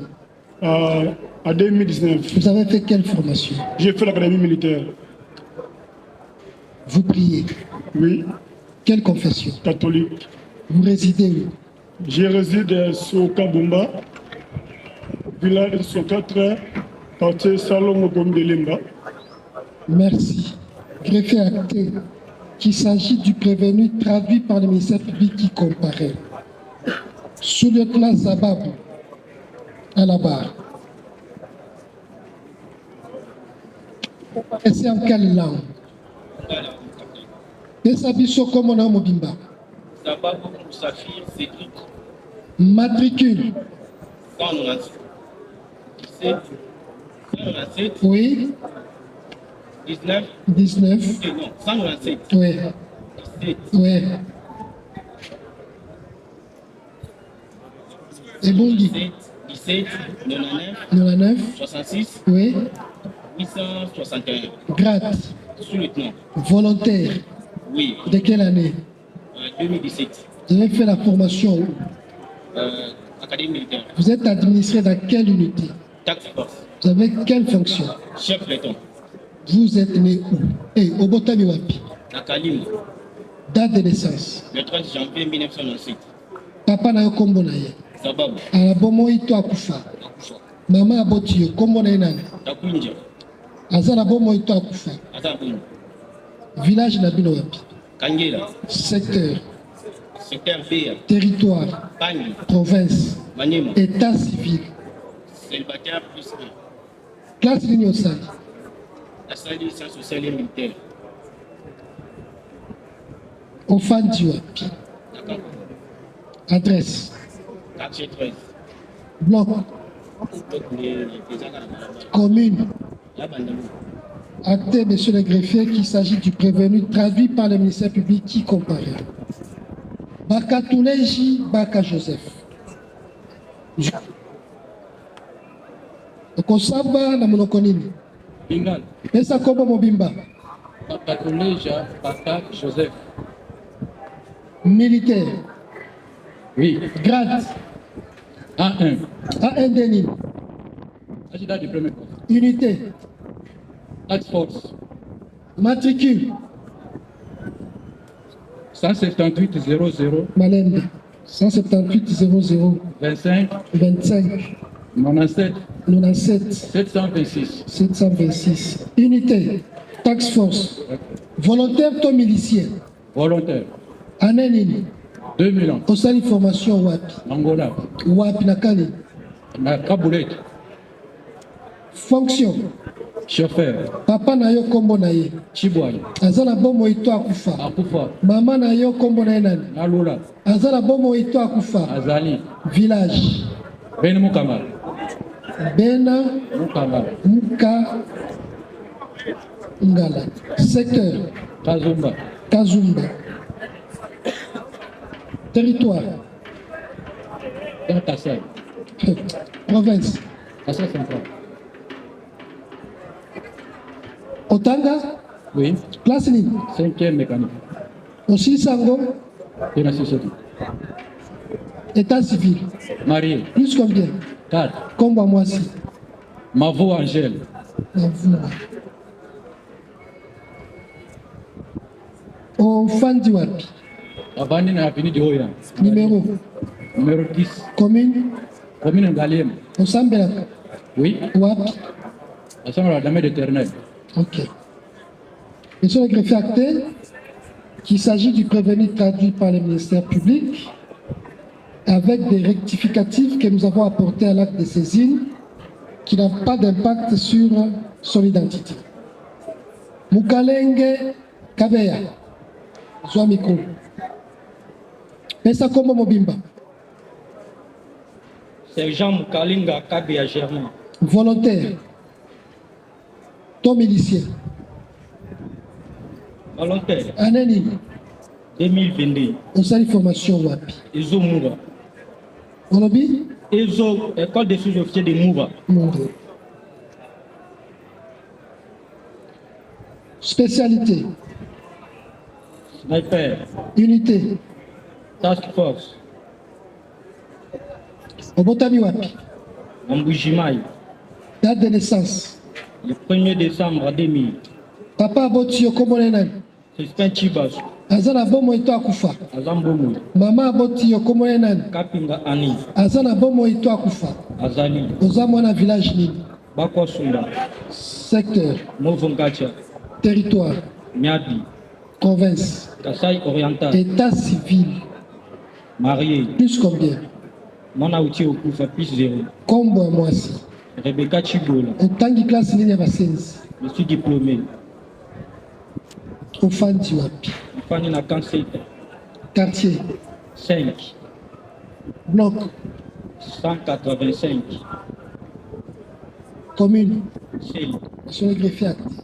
Speaker 12: À 2019.
Speaker 2: Vous avez fait quelle formation?
Speaker 12: J'ai fait l'académie militaire.
Speaker 2: Vous priez?
Speaker 12: Oui.
Speaker 2: Quelle confession?
Speaker 12: Catholique.
Speaker 2: Vous résidez où?
Speaker 12: Je réside sur Kabumba, village de Sokatra, quartier Salon de Limba.
Speaker 2: Merci. Greffé acté qu'il s'agit du prévenu traduit par le ministère public qui comparaît. Sous-lieutenant Zababou, à la barre. Et c'est en quelle langue? Pesabiso comme on a Mobimba.
Speaker 6: Zababou Moussafir Cédric.
Speaker 2: Matricule.
Speaker 6: 197. 197.
Speaker 2: Oui.
Speaker 6: 19.
Speaker 2: 19.
Speaker 6: Non, 197.
Speaker 2: Oui.
Speaker 6: 17.
Speaker 2: Oui. Et Bungi.
Speaker 6: 17. 99.
Speaker 2: 99.
Speaker 6: 66.
Speaker 2: Oui.
Speaker 6: 861.
Speaker 2: Grade.
Speaker 6: Sous-lieutenant.
Speaker 2: Volontaire.
Speaker 6: Oui.
Speaker 2: De quelle année?
Speaker 6: 2017.
Speaker 2: Vous avez fait la formation où?
Speaker 6: Académie militaire.
Speaker 2: Vous êtes administré dans quelle unité?
Speaker 6: Task force.
Speaker 2: Vous avez quelle fonction?
Speaker 6: Chef béton.
Speaker 2: Vous êtes né où? Et au Botami Wapi.
Speaker 6: À Kalim.
Speaker 2: Date de naissance?
Speaker 6: Le 30 janvier 1997.
Speaker 2: Papa na yo kombo na ye.
Speaker 6: Zababou.
Speaker 2: Ala bomo ito akufa. Mama aboti yo kombo na ye nani?
Speaker 6: Takunja.
Speaker 2: Azala bomo ito akufa.
Speaker 6: Azabun.
Speaker 2: Village na bino wapi?
Speaker 6: Kangela.
Speaker 2: Secteur.
Speaker 6: Secteur B.
Speaker 2: Territoire.
Speaker 6: Pani.
Speaker 2: Province.
Speaker 6: Maniema.
Speaker 2: État civil.
Speaker 6: Célibataire plus 1.
Speaker 2: Classe ligne au sali.
Speaker 6: La salle sciences sociales et militaires.
Speaker 2: Ofandi wapi?
Speaker 6: D'accord.
Speaker 2: Adresse.
Speaker 6: Quartier 13.
Speaker 2: Bloc. Commune.
Speaker 6: La Bandamou.
Speaker 2: Acté, monsieur le greffier, qu'il s'agit du prévenu traduit par le ministère public qui comparait. Baka Touleji, Baka Joseph. Okosaba na monokonini.
Speaker 13: Bingal.
Speaker 2: Pesa kobo mobimba.
Speaker 13: Baka Touleja, Baka Joseph.
Speaker 2: Militaire.
Speaker 13: Oui.
Speaker 2: Grade.
Speaker 13: A1.
Speaker 2: A1 Denis.
Speaker 13: Adjudant du premier corps.
Speaker 2: Unité.
Speaker 13: Task force.
Speaker 2: Matricule.
Speaker 13: 178 00.
Speaker 2: Malembe. 178 00.
Speaker 13: 25.
Speaker 2: 25.
Speaker 13: 97.
Speaker 2: 97.
Speaker 13: 726.
Speaker 2: 726. Unité. Task force. Volontaire to milicien.
Speaker 13: Volontaire.
Speaker 2: Anenini.
Speaker 13: 2 millions.
Speaker 2: Osali formation wapi?
Speaker 13: Angola.
Speaker 2: Wapi na kani?
Speaker 13: Na Kaboulet.
Speaker 2: Fonction.
Speaker 13: Chauffeur.
Speaker 2: Papa na yo kombo na ye.
Speaker 13: Chibouaï.
Speaker 2: Azala bomo ito akufa.
Speaker 13: Akufa.
Speaker 2: Mama na yo kombo na ye nani?
Speaker 13: Naloula.
Speaker 2: Azala bomo ito akufa.
Speaker 13: Azali.
Speaker 2: Village.
Speaker 13: Ben Mukamba.
Speaker 2: Bena
Speaker 13: Mukamba.
Speaker 2: Muka Ngala. Secteur.
Speaker 13: Kazumba.
Speaker 2: Kazumba. Territoire.
Speaker 13: Dans Kassai.
Speaker 2: Province.
Speaker 13: Kassai central.
Speaker 2: Otanga.
Speaker 13: Oui.
Speaker 2: Classe ligne.
Speaker 13: 5e mécanique.
Speaker 2: Aussi Sango.
Speaker 13: De la société.
Speaker 2: État civil.
Speaker 13: Marié.
Speaker 2: Plus combien?
Speaker 13: 4.
Speaker 2: Combo à moi si.
Speaker 13: Mavo Angèle.
Speaker 2: Mavo. Au Fandi wapi?
Speaker 13: Abandi na avenue de Oya.
Speaker 2: Numéro.
Speaker 13: Numéro 10.
Speaker 2: Commune.
Speaker 13: Commune Ngaliem.
Speaker 2: Au Sambelaka.
Speaker 13: Oui.
Speaker 2: Wapi?
Speaker 13: À la dame d'éternel.
Speaker 2: Ok. Monsieur le greffier acté, qu'il s'agit du prévenu traduit par le ministère public avec des rectificatifs que nous avons apportés à l'acte de saisine qui n'ont pas d'impact sur son identité. Mukalenge Kabeya, Zoa micro. Pesa Kombo Mobimba.
Speaker 14: Sergent Mukalinga Kabeya Germain.
Speaker 2: Volontaire. Ton milicien.
Speaker 14: Volontaire.
Speaker 2: Anani.
Speaker 14: 2022.
Speaker 2: On sait l'information wapi.
Speaker 14: Ezo Moura.
Speaker 2: Onobi?
Speaker 14: Ezo, école des sous-officiers de Moura.
Speaker 2: Moura. Spécialité.
Speaker 14: Sniper.
Speaker 2: Unité.
Speaker 14: Task Force.
Speaker 2: Obotami wapi.
Speaker 14: Ambujimai.
Speaker 2: Date de naissance.
Speaker 14: Le 1er décembre 2000.
Speaker 2: Papa aboti yokomonenan.
Speaker 14: Crispin Chibas.
Speaker 2: Azana bomo ito akufa.
Speaker 14: Azambomo.
Speaker 2: Mama aboti yokomonenan.
Speaker 14: Kapinga Ani.
Speaker 2: Azana bomo ito akufa.
Speaker 14: Azali.
Speaker 2: Ozamwana village nini.
Speaker 14: Bakwa Sunda.
Speaker 2: Secteur.
Speaker 14: Movongacha.
Speaker 2: Territoire.
Speaker 14: Miabi.
Speaker 2: Province.
Speaker 14: Kassai Oriental.
Speaker 2: État civil.
Speaker 14: Marié.
Speaker 2: Plus combien?
Speaker 14: Mona Outi Okufa plus 0.
Speaker 2: Combo à moi aussi.
Speaker 14: Rebecca Chibola.
Speaker 2: Otangi classe nini ya basenzi.
Speaker 14: Je suis diplômé.
Speaker 2: Ofandi wapi.
Speaker 14: Ofandi na Kanseta.
Speaker 2: Quartier.
Speaker 14: 5.
Speaker 2: Bloc.
Speaker 14: 185.
Speaker 2: Commune.
Speaker 14: C'est
Speaker 2: sur le greffier acté.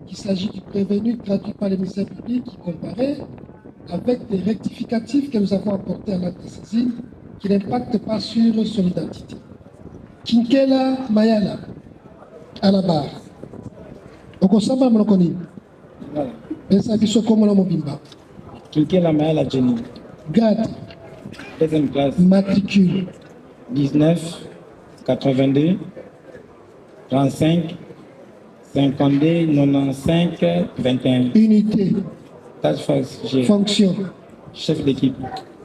Speaker 2: Il s'agit du prévenu traduit par le ministère public qui comparait avec des rectificatifs que nous avons apportés à l'acte de saisine qui n'impactent pas sur son identité. Kinkela Mayala à la barre. Okosamba Molokoni. Pesa biso komola mobimba.
Speaker 14: Kinkela Mayala Jenny.
Speaker 2: Grade.
Speaker 14: Deuxième classe.
Speaker 2: Matricule.
Speaker 14: 19, 82, 35, 52, 95, 21.
Speaker 2: Unité.
Speaker 14: Task Force G.
Speaker 2: Fonction.
Speaker 14: Chef d'équipe.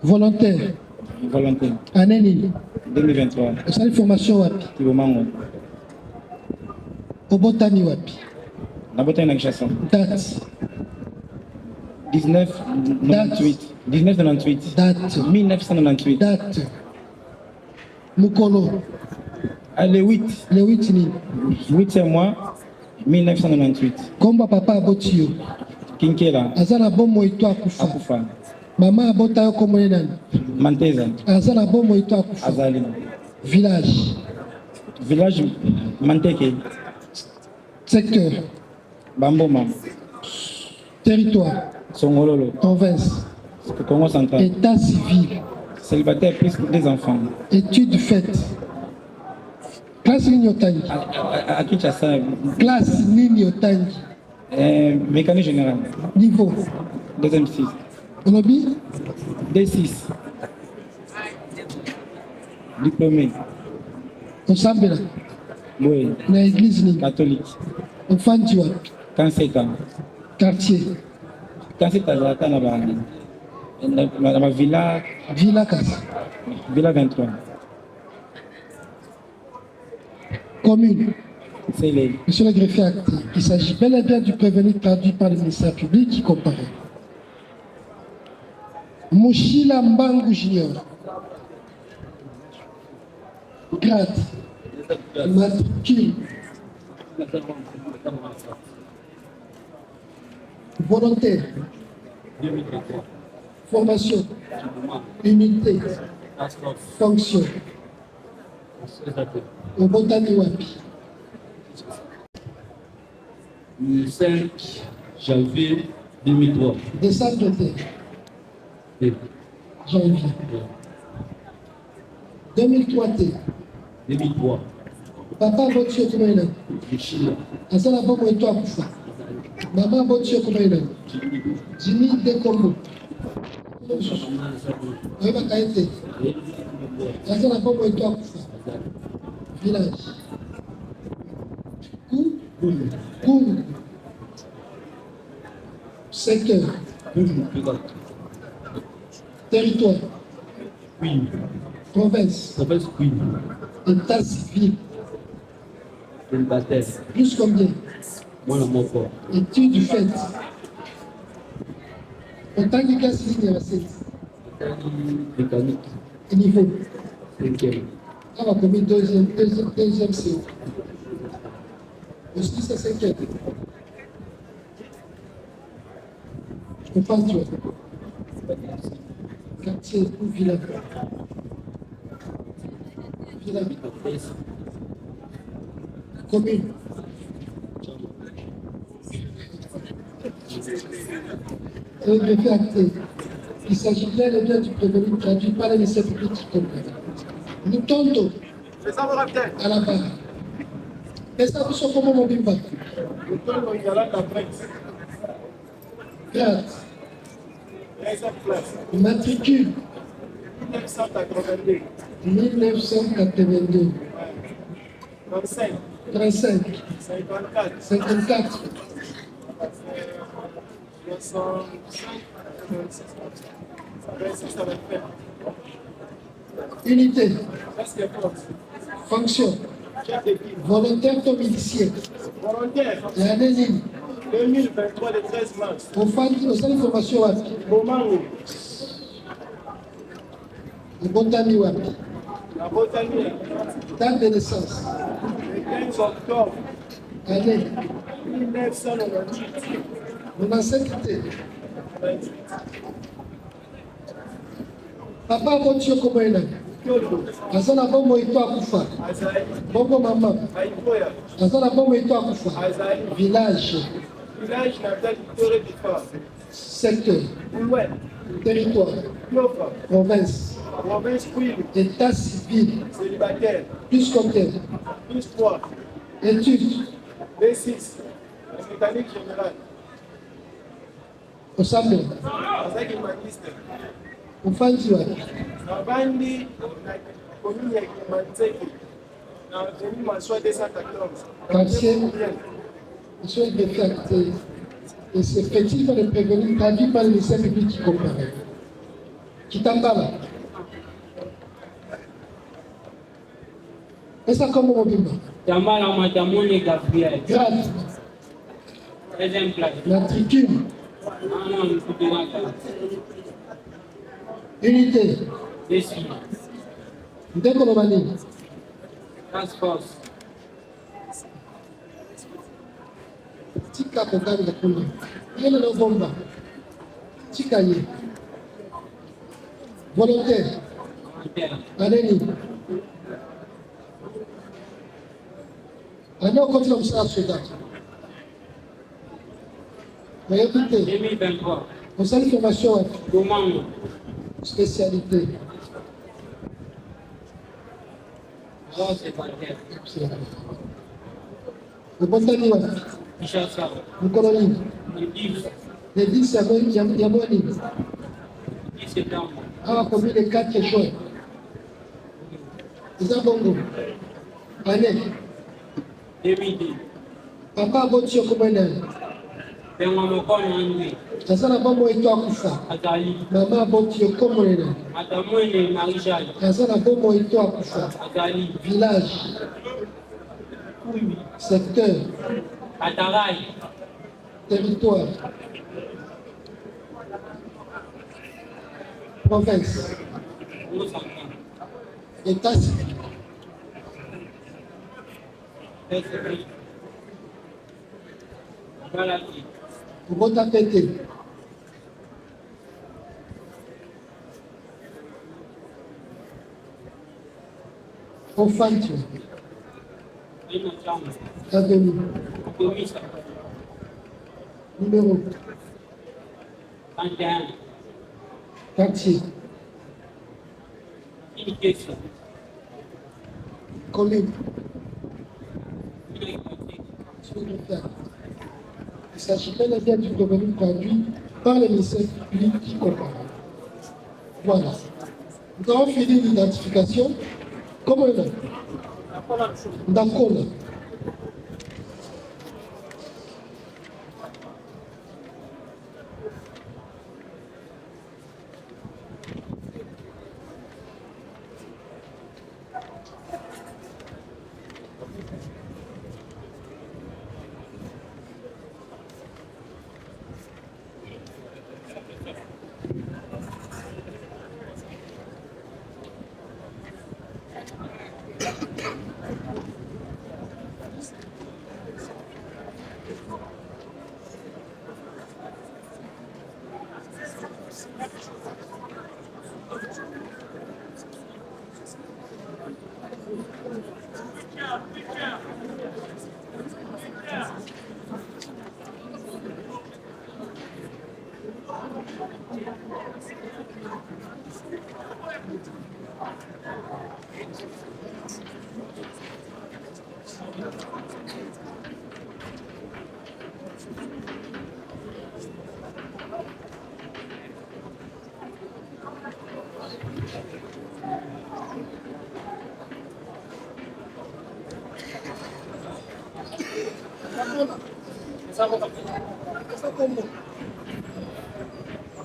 Speaker 2: Volontaire.
Speaker 14: Volontaire.
Speaker 2: Année
Speaker 14: 2023.
Speaker 2: Sa formation wapi.
Speaker 14: Kibomango.
Speaker 2: Obotami wapi.
Speaker 14: Nabota na Kinshasa.
Speaker 2: Date.
Speaker 14: 1998. 1998.
Speaker 2: Date.
Speaker 14: 1998.
Speaker 2: Date. Mukolo.
Speaker 14: Le 8.
Speaker 2: Le 8 ni.
Speaker 14: 8e mois 1998.
Speaker 2: Komba papa abotio.
Speaker 14: Kinkela.
Speaker 2: Azana bomo ito akufa.
Speaker 14: Akufa.
Speaker 2: Mama abota yo komone nani.
Speaker 14: Manteza.
Speaker 2: Azana bomo ito akufa.
Speaker 14: Azali.
Speaker 2: Village.
Speaker 14: Village Manteke.
Speaker 2: Secteur.
Speaker 14: Bamboma.
Speaker 2: Territoire.
Speaker 14: Songololo.
Speaker 2: Province.
Speaker 14: Congo central.
Speaker 2: État civil.
Speaker 14: Célibataire plus des enfants.
Speaker 2: Études faites. Classe Nini Otangi.
Speaker 14: À Kinshasa.
Speaker 2: Classe Nini Otangi.
Speaker 14: Mécanique générale.
Speaker 2: Niveau.
Speaker 14: Deuxième 6.
Speaker 2: Onobi.
Speaker 14: D6. Diplômé.
Speaker 2: Osambela.
Speaker 14: Oui.
Speaker 2: Na église Nini.
Speaker 14: Catholique.
Speaker 2: Ofandi wapi.
Speaker 14: Kanseka.
Speaker 2: Quartier.
Speaker 14: Kanseka zalaka na ba villa.
Speaker 2: Villa Kasi.
Speaker 14: Villa 23.
Speaker 2: Commune.
Speaker 14: C'est les.
Speaker 2: Monsieur le greffier acté, il s'agit bel et bien du prévenu traduit par le ministère public qui comparait. Mouchila Mbangu Junior. Grade. Matricule. Volontaire. Formation. Unité. Fonction. Obotami wapi.
Speaker 15: Le 5 janvier 2003.
Speaker 2: Décembre janvier. 2003 T.
Speaker 15: 2003.
Speaker 2: Papa Botio Kumaina. Azala Bomo et toi Koufa. Maman Botio Kumaina. Jimmy Dekombo. Oeba Kaete. Azala Bomo et toi Koufa. Village. Koum. Secteur. Territoire.
Speaker 15: Oui.
Speaker 2: Province.
Speaker 15: Province, oui.
Speaker 2: État civil.
Speaker 15: Célibataire.
Speaker 2: Plus combien?
Speaker 15: Moi, le mot fort.
Speaker 2: Études faites. Autant de classe ligne à 7.
Speaker 15: Mécanique.
Speaker 2: Et niveau.
Speaker 15: 5e.
Speaker 2: On va commis deuxième CO. Aussi, c'est 5e. Je pense que quartier ou village. Village. Commune. Et je fais acter. Il s'agit bien et bien du prévenu traduit par les ministères publics qui comprennent. Nous tentons à la barre. Et ça, vous sommes comment mon bimba? Grade. Matricule. 1982. 35. 54. 65. Unité. Fonction. Volontaire comme milicier. L'année ligne.
Speaker 11: 2023, le 13 mars.
Speaker 2: Au sein de formation WAP. Le Botani WAP.
Speaker 11: La Botanie.
Speaker 2: Date de naissance.
Speaker 11: Le 15 octobre.
Speaker 2: Année.
Speaker 11: 1998.
Speaker 2: Mon ancienneté. Papa Botio comment il est? Azana bombo ito akufa. Bombo maman. Azana bombo ito akufa. Village.
Speaker 11: Village natal Victoire Bifa.
Speaker 2: Secteur.
Speaker 11: Ouais.
Speaker 2: Territoire. Province.
Speaker 11: Province privée.
Speaker 2: État civil.
Speaker 11: Célibataire.
Speaker 2: Plus combien?
Speaker 11: Plus 3.
Speaker 2: Études.
Speaker 11: B6. La mécanique générale.
Speaker 2: Au Samé.
Speaker 11: Azaki Magister.
Speaker 2: Au Fanziwa.
Speaker 11: Nabandi na commune ya Kimanzeki. Na avenue Massoua 214.
Speaker 2: Quartier. Je souhaite de faire acter. Et c'est petit par le prévenu, traduit par le ministère public qui comparaît. Kitambala. Et ça comme mon bimba?
Speaker 6: Tambala Matamone Gabriel.
Speaker 2: Grade.
Speaker 6: 13e place.
Speaker 2: Matricule. Unité.
Speaker 6: Décide.
Speaker 2: Ndeko Lomani.
Speaker 6: Task force.
Speaker 2: Tika Kogari de Kunda. Yéle le bomba. Tika Yé. Volontaire. Aneni. Année au continent de la Soudan. Voyez écoutez.
Speaker 6: 2023.
Speaker 2: Au sein de formation.
Speaker 6: Comment?
Speaker 2: Spécialité.
Speaker 6: Oh, c'est pas clair.
Speaker 2: Le Botani WAP.
Speaker 6: Kinshasa.
Speaker 2: Le colonie.
Speaker 6: Le 10.
Speaker 2: Le 10, il y a Yamoni.
Speaker 6: 10 septembre.
Speaker 2: Ah, combien de 4 juin. Zabongo. Année.
Speaker 6: 2010.
Speaker 2: Papa Botio Komenel.
Speaker 6: Bengo Mokono André.
Speaker 2: Azana bombo ito akufa.
Speaker 6: Azali.
Speaker 2: Mama Botio Komenel.
Speaker 6: Matamwene Marijal.
Speaker 2: Azana bombo ito akufa.
Speaker 6: Azali.
Speaker 2: Village.
Speaker 6: Oui.
Speaker 2: Secteur.
Speaker 6: Atarai.
Speaker 2: Territoire. Province. État civil.
Speaker 6: Malaki.
Speaker 2: Kubota pété. Ofantu. Avenue.
Speaker 6: Komisa.
Speaker 2: Numéro.
Speaker 6: 21.
Speaker 2: Quartier.
Speaker 6: Indication.
Speaker 2: Commune. Il s'agit bel et bien du revenu traduit par les ministères publics qui comparent. Voilà. Nous avons fini l'identification. Comment il est? D'accord.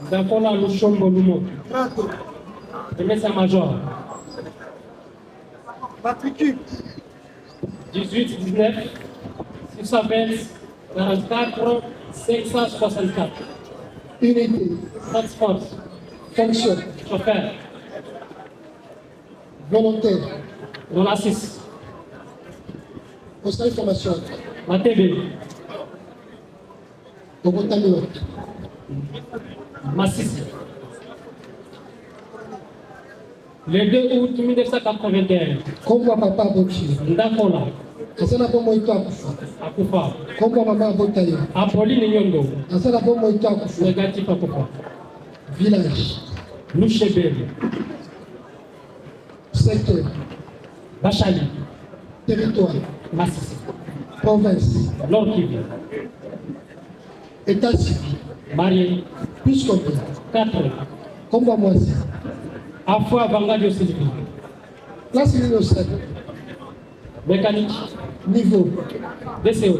Speaker 1: Dakola Lushombo Lumo. Emesa Major.
Speaker 2: Patrick.
Speaker 1: 18, 19, 620, 44, 564.
Speaker 2: Unité.
Speaker 1: Transport.
Speaker 2: Fonction.
Speaker 1: Chauffeur.
Speaker 2: Volontaire.
Speaker 1: Non assist.
Speaker 2: Poste d'information.
Speaker 1: Matébé.
Speaker 2: Ogotamino.
Speaker 1: Massissi. Le 2 août 1981.
Speaker 2: Kombo papa Bochi.
Speaker 1: Ndakola.
Speaker 2: Asana bomo ito akufa.
Speaker 1: Akufa.
Speaker 2: Kombo mama Botayo.
Speaker 1: Apolline Nyondo.
Speaker 2: Asana bomo ito akufa.
Speaker 1: Négatif Akufa.
Speaker 2: Village.
Speaker 1: Louchebel.
Speaker 2: Secteur.
Speaker 1: Bachali.
Speaker 2: Territoire.
Speaker 1: Massissi.
Speaker 2: Province.
Speaker 1: Nord Kivu.
Speaker 2: État civil.
Speaker 1: Marié.
Speaker 2: Plus combien?
Speaker 1: 4.
Speaker 2: Kombo Mwasi.
Speaker 1: Afwa Bangadio Sylvie.
Speaker 2: Classe numéro 7.
Speaker 1: Mécanique.
Speaker 2: Niveau.
Speaker 1: DCO.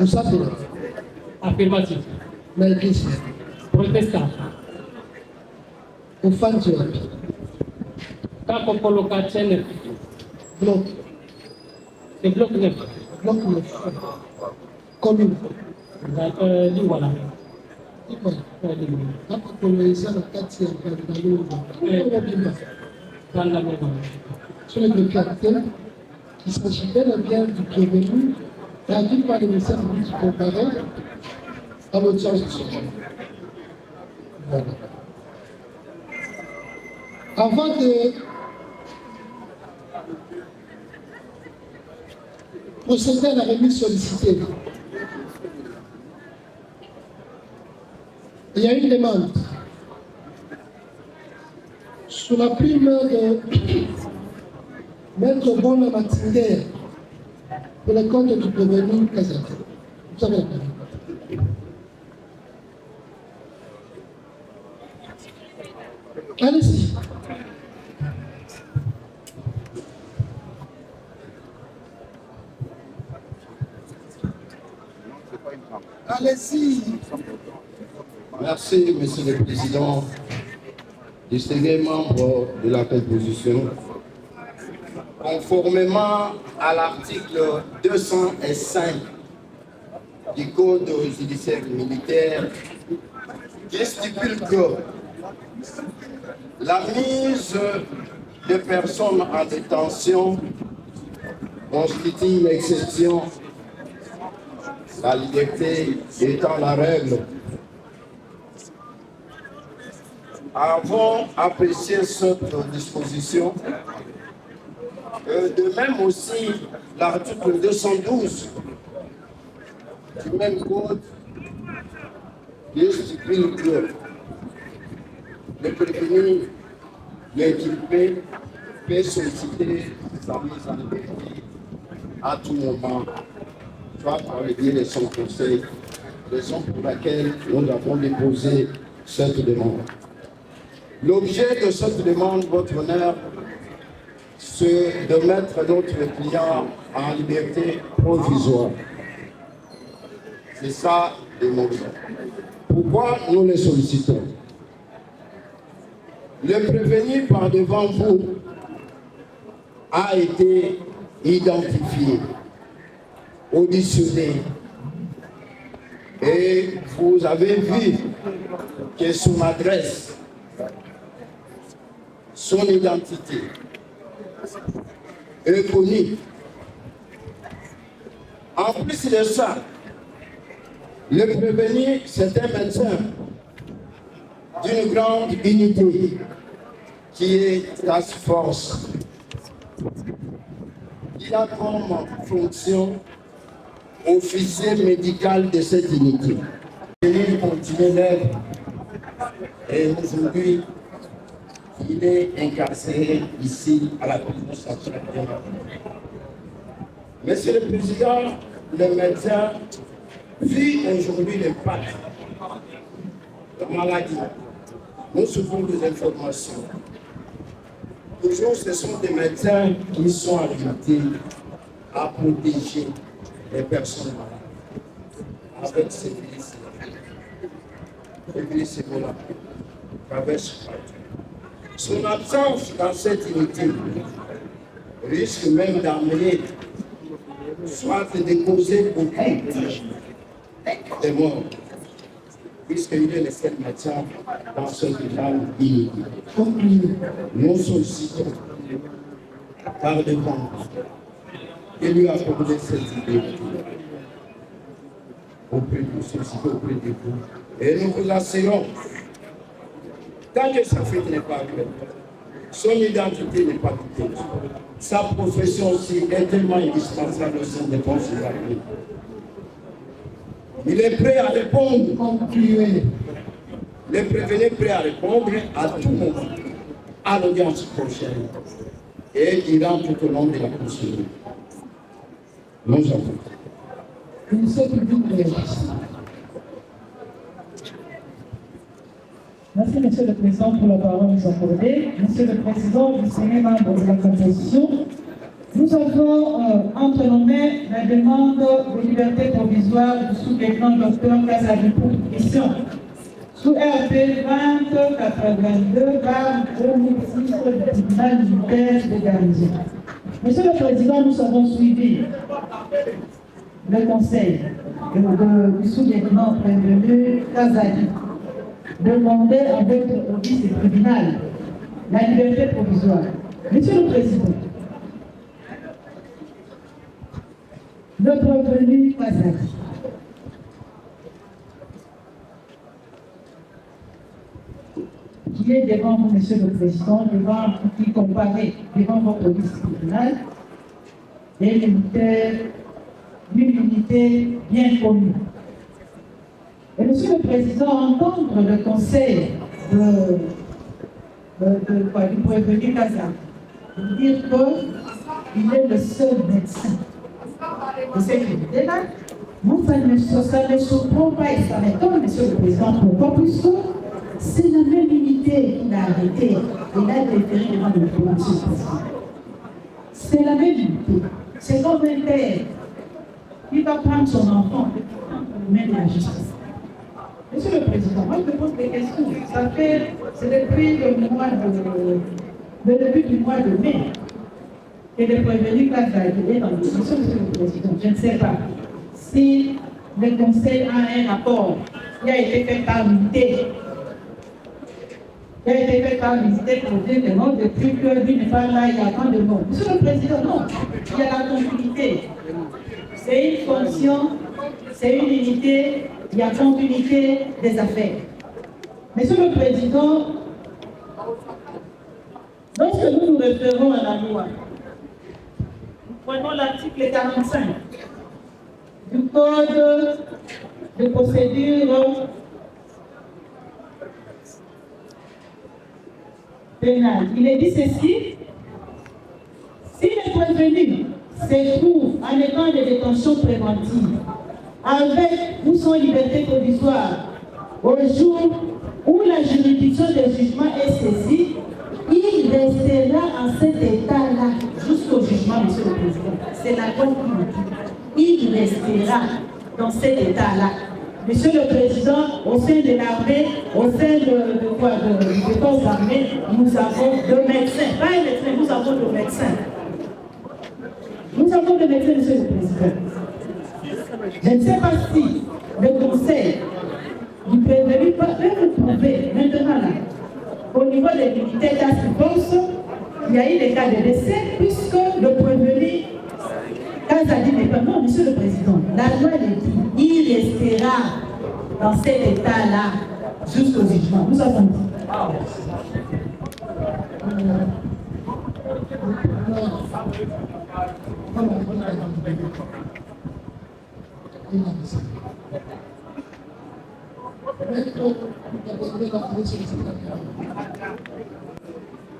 Speaker 2: Osapela.
Speaker 1: Affirmatif.
Speaker 2: Na église.
Speaker 1: Protestant.
Speaker 2: Ofanzi.
Speaker 1: Kako Koloka Tchenef.
Speaker 2: Bloc.
Speaker 1: C'est bloc 9.
Speaker 2: Bloc 9. Commune.
Speaker 1: Liwala.
Speaker 2: Hapa kueleza na kati ya Bandalunga. Sur le caractère, il s'agit bel et bien du prévenu, traduit par les messages qui comparaient à l'audience du sujet. Voilà. Avant de procéder à la remise sollicitée, il y a une demande sous la prime de Maître Bona Matinguer pour le compte du prévenu Kazak. Vous avez la parole. Allez-y. Allez-y.
Speaker 16: Merci, Monsieur le Président, distingués membres de la composition. Conformément à l'article 205 du Code judiciaire militaire, qui stipule que la mise de personnes en détention constitue une exception, la liberté étant la règle. Avons apprécié cette disposition. De même aussi l'article 212 du même code qui stipule que le prévenu, l'inculpé peut solliciter sa mise en liberté à tout moment, soit par le biais de son conseil, raison pour laquelle nous avons déposé cette demande. L'objet de cette demande, votre honneur, c'est de mettre notre client en liberté provisoire. C'est ça le mot. Pourquoi nous les sollicitons? Le prévenu par devant vous a été identifié, auditionné, et vous avez vu que son adresse, son identité est connu. En plus de ça, le prévenu, c'est un médecin d'une grande unité qui est Task Force. Il a comme fonction officier médical de cette unité. Il continue d'être et aujourd'hui, il est incarcéré ici à la prison centrale. Monsieur le Président, le médecin vit aujourd'hui l'impact de la maladie. Nous suivons des informations. Toujours, ce sont des médecins qui sont habilités à protéger les personnes malades avec ces virus. Son absence dans cette unité risque même d'amener, soit de causer beaucoup de morts, puisqu'il est le seul médecin dans cette grande unité. Nous sollicitons par le monde et lui accorder cette idée auprès de vous. Et nous vous assurons, tant que sa fête n'est pas claire, son identité n'est pas douteuse, sa profession aussi est tellement indispensable au sein des forces armées. Il est prêt à répondre, le prévenu est prêt à répondre à tout moment, à l'audience prochaine, et il rentre tout au long de la procédure. Nous avons.
Speaker 10: Merci, Monsieur le Président, pour la parole nous accordée. Monsieur le Président, distingués membres de la composition, nous avons entre nos mains la demande de liberté provisoire du sous-lieutenant Dr Kazadi pour question sous RP 2082 par 2006 du tribunal militaire de garnison. Monsieur le Président, nous avons suivi le conseil du sous-lieutenant prévenu Kazadi demander à votre office du tribunal la liberté provisoire. Monsieur le Président, le prévenu Kazadi qui est devant vous, Monsieur le Président, qui comparaît devant votre office du tribunal, est d'une unité bien connue. Et Monsieur le Président, entendre le conseil du prévenu Kazadi dire qu'il est le seul médecin de cette unité-là, moi, ça ne surprend pas et ça m'étonne, Monsieur le Président. Pourquoi? Puisque c'est la même unité qu'il a arrêtée et l'a déféré devant le tribunal. C'est la même unité. C'est comme un père qui va prendre son enfant pour mettre la justice. Monsieur le Président, moi je me pose des questions. C'est depuis le début du mois de mai que le prévenu Kazadi est dans l'émission, Monsieur le Président. Je ne sais pas si le Conseil a un rapport qui a été fait par l'unité. Qui a été fait par l'unité pour dire que non, depuis que lui n'est pas là, il y a tant de morts. Monsieur le Président, non, il y a la continuité. C'est une fonction, c'est une unité. Il y a continuité des affaires. Monsieur le Président, lorsque nous nous référons à la loi, nous prenons l'article 45 du Code de procédure pénale. Il est dit ceci: si le prévenu se trouve en état de détention préventive, avec ou sans liberté provisoire, au jour où la juridiction de jugement est saisie, il restera en cet état-là jusqu'au jugement, Monsieur le Président. C'est la loi qui dit. Il restera dans cet état-là. Monsieur le Président, au sein de l'armée, au sein des forces armées, nous avons deux médecins. Pas un médecin, nous avons deux médecins. Nous avons deux médecins, Monsieur le Président. Je ne sais pas si le conseil du prévenu peut vous prouver maintenant là, au niveau des militaires task force, il y a eu des cas de décès puisque le prévenu dans cet état-là jusqu'au jugement. Nous avons dit.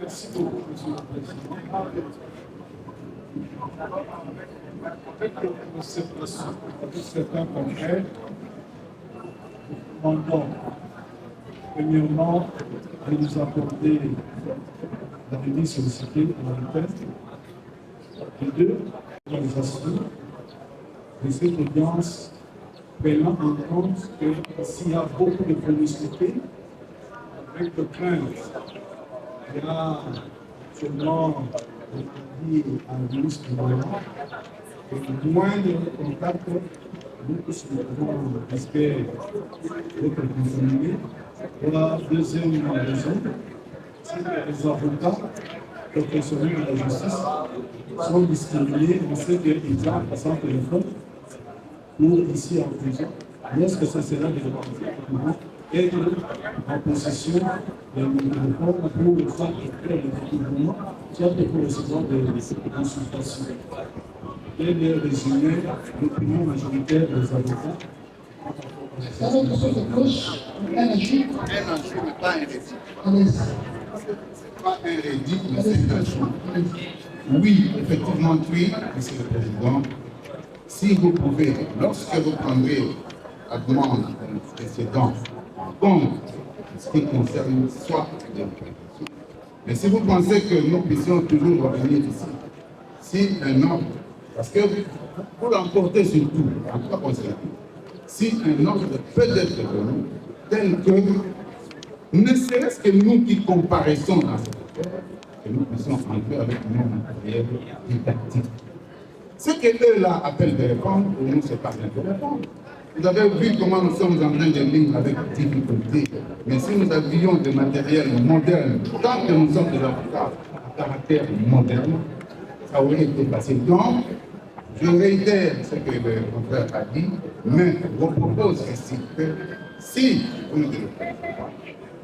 Speaker 11: Merci beaucoup, Monsieur le Président. Pour certains concrets, demandons premièrement de nous accorder la remise sollicitée pour la tête, et deux, l'organisation de cette audience prenant en compte que s'il y a beaucoup de promiscuité, avec de crainte, il y a seulement dit à un ministre de et moins de contacts, nous pouvons espérer être contaminés. La deuxième raison, c'est que les avocats professionnels de la justice sont discriminés. On sait qu'ils ont passé en téléphone ou ici en prison. Lorsque ça sera des être en possession de téléphone pour faire le découvert, soit pour recevoir des consultations. Et les résumé l'opinion majoritaire des avocats.
Speaker 2: Ça va de gauche, un ajout.
Speaker 8: Un ajout, mais pas un rédit. C'est pas un rédit, mais c'est un ajout. Oui, effectivement, oui, Monsieur le Président. Si vous pouvez, lorsque vous prendrez la demande précédente, compte ce qui concerne soit de l'interprétation, mais si vous pensez que nous puissions toujours revenir ici, si un ordre, parce que vous l'emportez surtout, en tout cas considéré, si un ordre peut être venu, tel que, ne serait-ce que nous qui comparaissons dans cette affaire, que nous puissions entrer avec nos matériels didactiques. Ce que eux là appellent de répondre, pour nous, c'est pas bien de répondre. Vous avez vu comment nous sommes en train de lire avec difficulté. Mais si nous avions des matériels modernes, tant que nous sommes des avocats à caractère moderne, ça aurait été facile. Donc, je réitère ce que le confrère a dit, mais je vous propose ici que si vous nous dites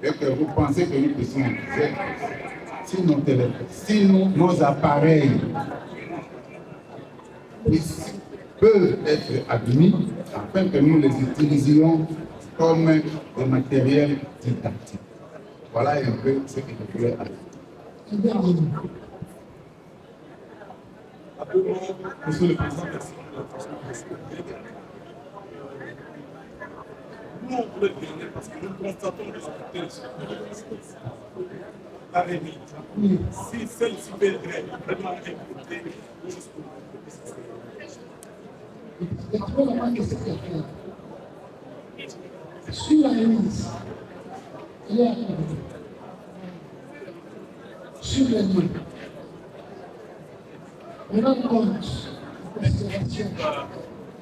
Speaker 8: et que vous pensez que nous puissions faire, si nos téléphones, si nos appareils peuvent être admis afin que nous les utilisions comme des matériels didactiques. Voilà un peu ce que je voulais dire.
Speaker 11: Monsieur le Président, merci pour la question. Nous, on voulait demander parce que nous constatons des difficultés la remise. Si celle-ci perdrait vraiment écouter jusqu'au bout.
Speaker 2: Sur la remise, il y a sur les lieux, prenant compte en considération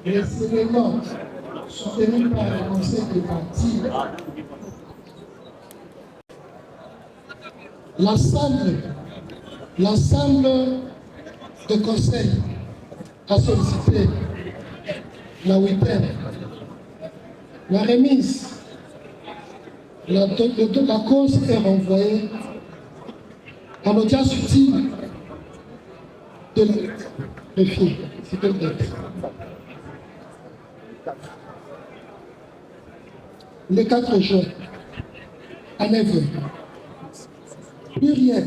Speaker 2: les éléments soutenus par le Conseil des partis, l'ensemble de conseil a sollicité la huitaine, la remise, la cause est renvoyée en audience utile de le fille, c'est le dette. Le 4 juin, à 9h, plus rien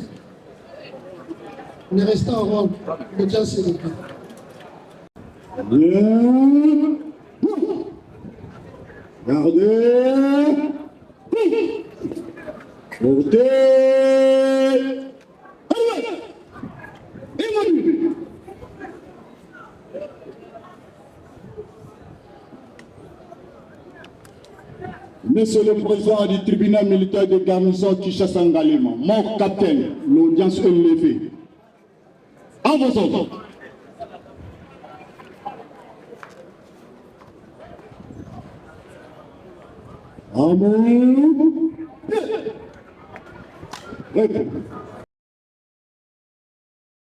Speaker 2: ne restait en rôle, l'audience est levée.
Speaker 17: Gardez. Portez. Monsieur le Président du tribunal militaire de garnison Kinshasa Ngalema, mon capitaine, l'audience est levée. En vos ordres. Amen.